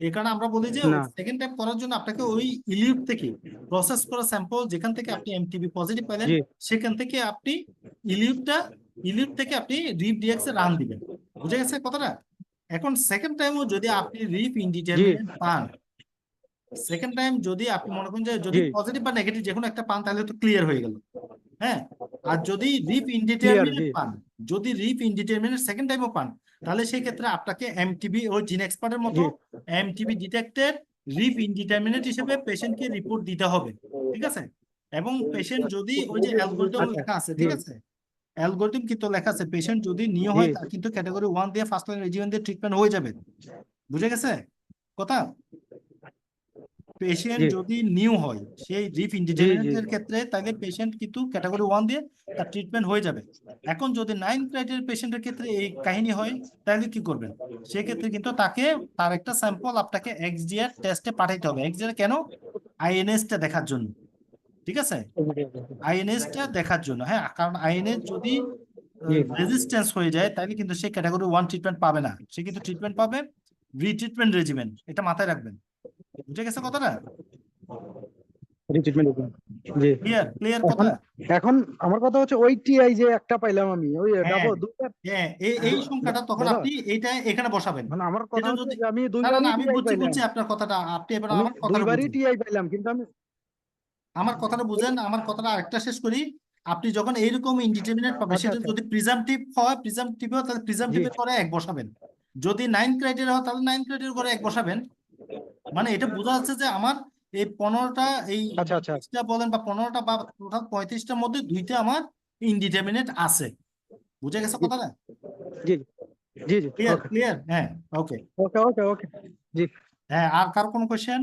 Speaker 1: এই কারণে আমরা বলি যে
Speaker 6: না
Speaker 1: সেকেন্ড টাইম করার জন্য আপনাকে ওই ইলিউট থেকে প্রসেস করা স্যাম্পল যেখান থেকে আপনি এমটিবি পজিটিভ পাইলেন,
Speaker 6: জি
Speaker 1: সেখান থেকে আপনি ইলিউট থেকে আপনি রিপ ডিএক্স এ রান দিবেন, বুঝে গেছে কথাটা, এখন সেকেন্ড টাইমও যদি আপনি রিপ
Speaker 6: জি
Speaker 1: ইনডিটারমিনেট পান, সেকেন্ড টাইম যদি আপনি মনে করেন যে যদি
Speaker 6: জি
Speaker 1: পজিটিভ বা নেগেটিভ যে কোনো একটা পান, তাহলে তো ক্লিয়ার হয়ে গেল, হ্যাঁ, আর যদি রিপ
Speaker 6: ক্লিয়ার।
Speaker 1: ইনডিটারমিনেট
Speaker 6: জি
Speaker 1: পান, যদি রিপ ইনডিটারমিনেট সেকেন্ড টাইমও পান, তাহলে সেই ক্ষেত্রে আপনাকে এমটিবি ওই জিন এক্সপার্টের মতো
Speaker 6: জি
Speaker 1: এমটিবি ডিটেক্টেড রিপ ইনডিটারমিনেট হিসেবে পেশেন্টকে রিপোর্ট দিতে হবে, ঠিক আছে? এবং পেশেন্ট যদি ওই যে অ্যালগোরিদম
Speaker 6: আচ্ছা,
Speaker 1: লেখা আছে,
Speaker 6: জি।
Speaker 1: ঠিক আছে, অ্যালগোরিদম কিন্তু লেখা আছে, পেশেন্ট যদি নিউ
Speaker 6: জি,
Speaker 1: হয় তার কিন্তু ক্যাটাগরি 1 দিয়ে ফার্স্ট লাইন রেজিমেন দিয়ে ট্রিটমেন্ট হয়ে যাবে। বুঝে গেছে কথা? পেশেন্ট
Speaker 6: জি,
Speaker 1: যদি নিউ হয় সেই রিপ
Speaker 6: জি,
Speaker 1: ইনডিটারমিনেটের ক্ষেত্রে তাহলে পেশেন্ট কিন্তু ক্যাটাগরি 1 দিয়ে তার ট্রিটমেন্ট হয়ে যাবে। এখন যদি 9 ক্রাইটেরিয়া পেশেন্টের ক্ষেত্রে এই কাহিনী হয় তাহলে কি করবেন? সেক্ষেত্রে কিন্তু তাকে তার একটা স্যাম্পল আপনাকে এক্সডিআর টেস্টে পাঠাইতে হবে। এক্সডিআর কেন? আইএনএস টা দেখার জন্য, ঠিক আছে? আইএনএস টা দেখার জন্য, হ্যাঁ, কারণ আইএনএস যদি
Speaker 6: জি,
Speaker 1: রেজিস্ট্যান্স হয়ে যায় তাহলে কিন্তু সে ক্যাটাগরি 1 ট্রিটমেন্ট পাবে না, সে কিন্তু ট্রিটমেন্ট পাবে রিট্রিটমেন্ট রেজিমেন। এটা মাথায় রাখবেন। বুঝে গেছে কথাটা?
Speaker 6: রিট্রিটমেন্ট জি।
Speaker 1: ক্লিয়ার ক্লিয়ার
Speaker 6: এখন
Speaker 1: কথা?
Speaker 6: এখন আমার কথা হচ্ছে ওই টিআই যে একটা পাইলাম আমি ওই
Speaker 1: হ্যাঁ
Speaker 6: ডাবল দুইটা,
Speaker 1: হ্যাঁ, এই সংখ্যাটা তখন
Speaker 6: দাদা,
Speaker 1: আপনি এইটা এখানে বসাবেন।
Speaker 6: মানে আমার কথা
Speaker 1: এটা
Speaker 6: হচ্ছে
Speaker 1: যদি
Speaker 6: যে আমি
Speaker 1: না না
Speaker 6: দুইবারই
Speaker 1: না, আমি
Speaker 6: টিআই
Speaker 1: বুঝছি
Speaker 6: পাইলাম,
Speaker 1: আপনার কথাটা, আপনি এবার
Speaker 6: আমি
Speaker 1: আমার কথাটা
Speaker 6: দুইবারই
Speaker 1: বুঝুন।
Speaker 6: টিআই পাইলাম, কিন্তু আমি
Speaker 1: আমার কথাটা বুঝেন, আমার কথাটা আরেকটা শেষ করি। আপনি যখন এইরকম ইনডিটারমিনেট পাবে,
Speaker 6: আচ্ছা
Speaker 1: সেটা
Speaker 6: আচ্ছা,
Speaker 1: যদি প্রিজামটিভ হয়, প্রিজামটিভ হয় তাহলে
Speaker 6: জি,
Speaker 1: প্রিজামটিভের পরে 1 বসাবেন। যদি 9 ক্রাইটেরিয়া হয় তাহলে 9 ক্রাইটেরিয়ার পরে 1 বসাবেন। মানে এটা বোঝা যাচ্ছে যে আমার এই 15টা, এই
Speaker 6: আচ্ছা আচ্ছা,
Speaker 1: 20টা বলেন বা 15টা বা টোটাল 35টার মধ্যে 2টা আমার ইনডিটারমিনেট আছে। বুঝে গেছে
Speaker 6: জি
Speaker 1: কথাটা?
Speaker 6: জি জি জি,
Speaker 1: ক্লিয়ার
Speaker 6: ওকে
Speaker 1: ক্লিয়ার, হ্যাঁ, ওকে।
Speaker 6: ওকে ওকে ওকে, জি।
Speaker 1: হ্যাঁ, আর কারো কোনো কোয়েশ্চেন?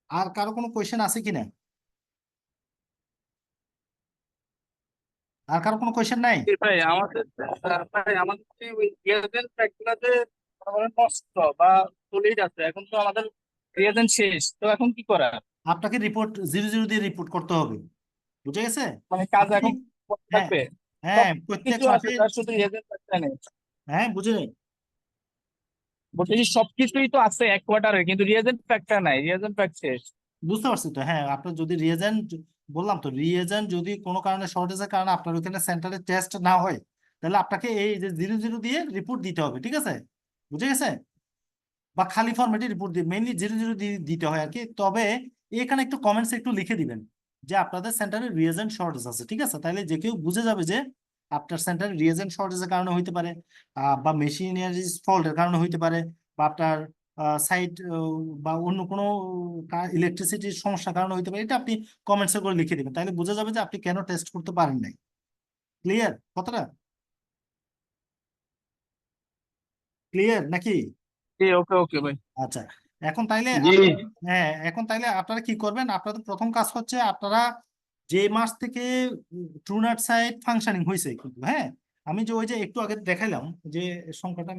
Speaker 1: আর কারো কোনো কোয়েশ্চেন আছে কিনা? আর কারো কোনো কোয়েশ্চেন নাই?
Speaker 4: ভাই আমাদের যে ওই রিয়েজেন্ট ফ্যাক্টরগুলোতে নষ্ট বা সলিড আছে, এখন তো আমাদের রিয়েজেন্ট শেষ, তো এখন কি করা?
Speaker 1: আপনাকে রিপোর্ট 0 দিয়ে রিপোর্ট করতে হবে। বুঝে গেছে?
Speaker 4: মানে কাজ
Speaker 1: আপনি,
Speaker 4: এখন করতে
Speaker 1: হ্যাঁ
Speaker 4: থাকবে?
Speaker 1: হ্যাঁ,
Speaker 4: সব
Speaker 1: প্রত্যেক
Speaker 4: কিছু আছে,
Speaker 1: মাসে,
Speaker 4: তার শুধু রিয়েজেন্ট ফ্যাক্টর নেই।
Speaker 1: হ্যাঁ, বুঝে নেই।
Speaker 4: বলতেছি সবকিছুই তো আছে এক কোয়ার্টারে, কিন্তু রিয়েজেন্ট ফ্যাক্টর নাই, রিয়েজেন্ট ফ্যাক্টর শেষ।
Speaker 1: বুঝতে পারছি তো, হ্যাঁ, আপনার যদি রিয়েজেন্ট, বললাম তো, রিয়েজেন্ট যদি কোনো কারণে শর্টেজের কারণে আপনার ওখানে সেন্টারে টেস্ট না হয় তাহলে আপনাকে এই যে 0 দিয়ে রিপোর্ট দিতে হবে, ঠিক আছে? বুঝে গেছে? বা খালি ফরম্যাটে রিপোর্ট দিয়ে মেইনলি 0 দিতে হয় আর কি। তবে এখানে একটু কমেন্টস একটু লিখে দিবেন যে আপনাদের সেন্টারে রিয়েজেন্ট শর্টেজ আছে, ঠিক আছে? তাহলে যে কেউ বুঝে যাবে যে আপনার সেন্টারে রিয়েজেন্ট শর্টেজের কারণে হইতে পারে, বা মেশিনারি ফল্টের কারণে হইতে পারে, বা আপনার সাইট বা অন্য কোনো ইলেকট্রিসিটির সমস্যার কারণে হইতে পারে। এটা আপনি কমেন্টসে করে লিখে দিবেন, তাহলে বোঝা যাবে যে আপনি কেন টেস্ট করতে পারেন নাই। ক্লিয়ার কথাটা? ক্লিয়ার নাকি?
Speaker 4: ওকে ওকে ভাই।
Speaker 1: আচ্ছা, এখন তাইলে
Speaker 3: জি।
Speaker 1: হ্যাঁ, এখন তাইলে আপনারা কি করবেন? আপনাদের প্রথম কাজ হচ্ছে আপনারা যে মাস থেকে ট্রুনাট সাইট ফাংশনিং হয়েছে কিন্তু, হ্যাঁ, আমি যে ওই যে একটু আগে দেখাইলাম যে সংখ্যাটা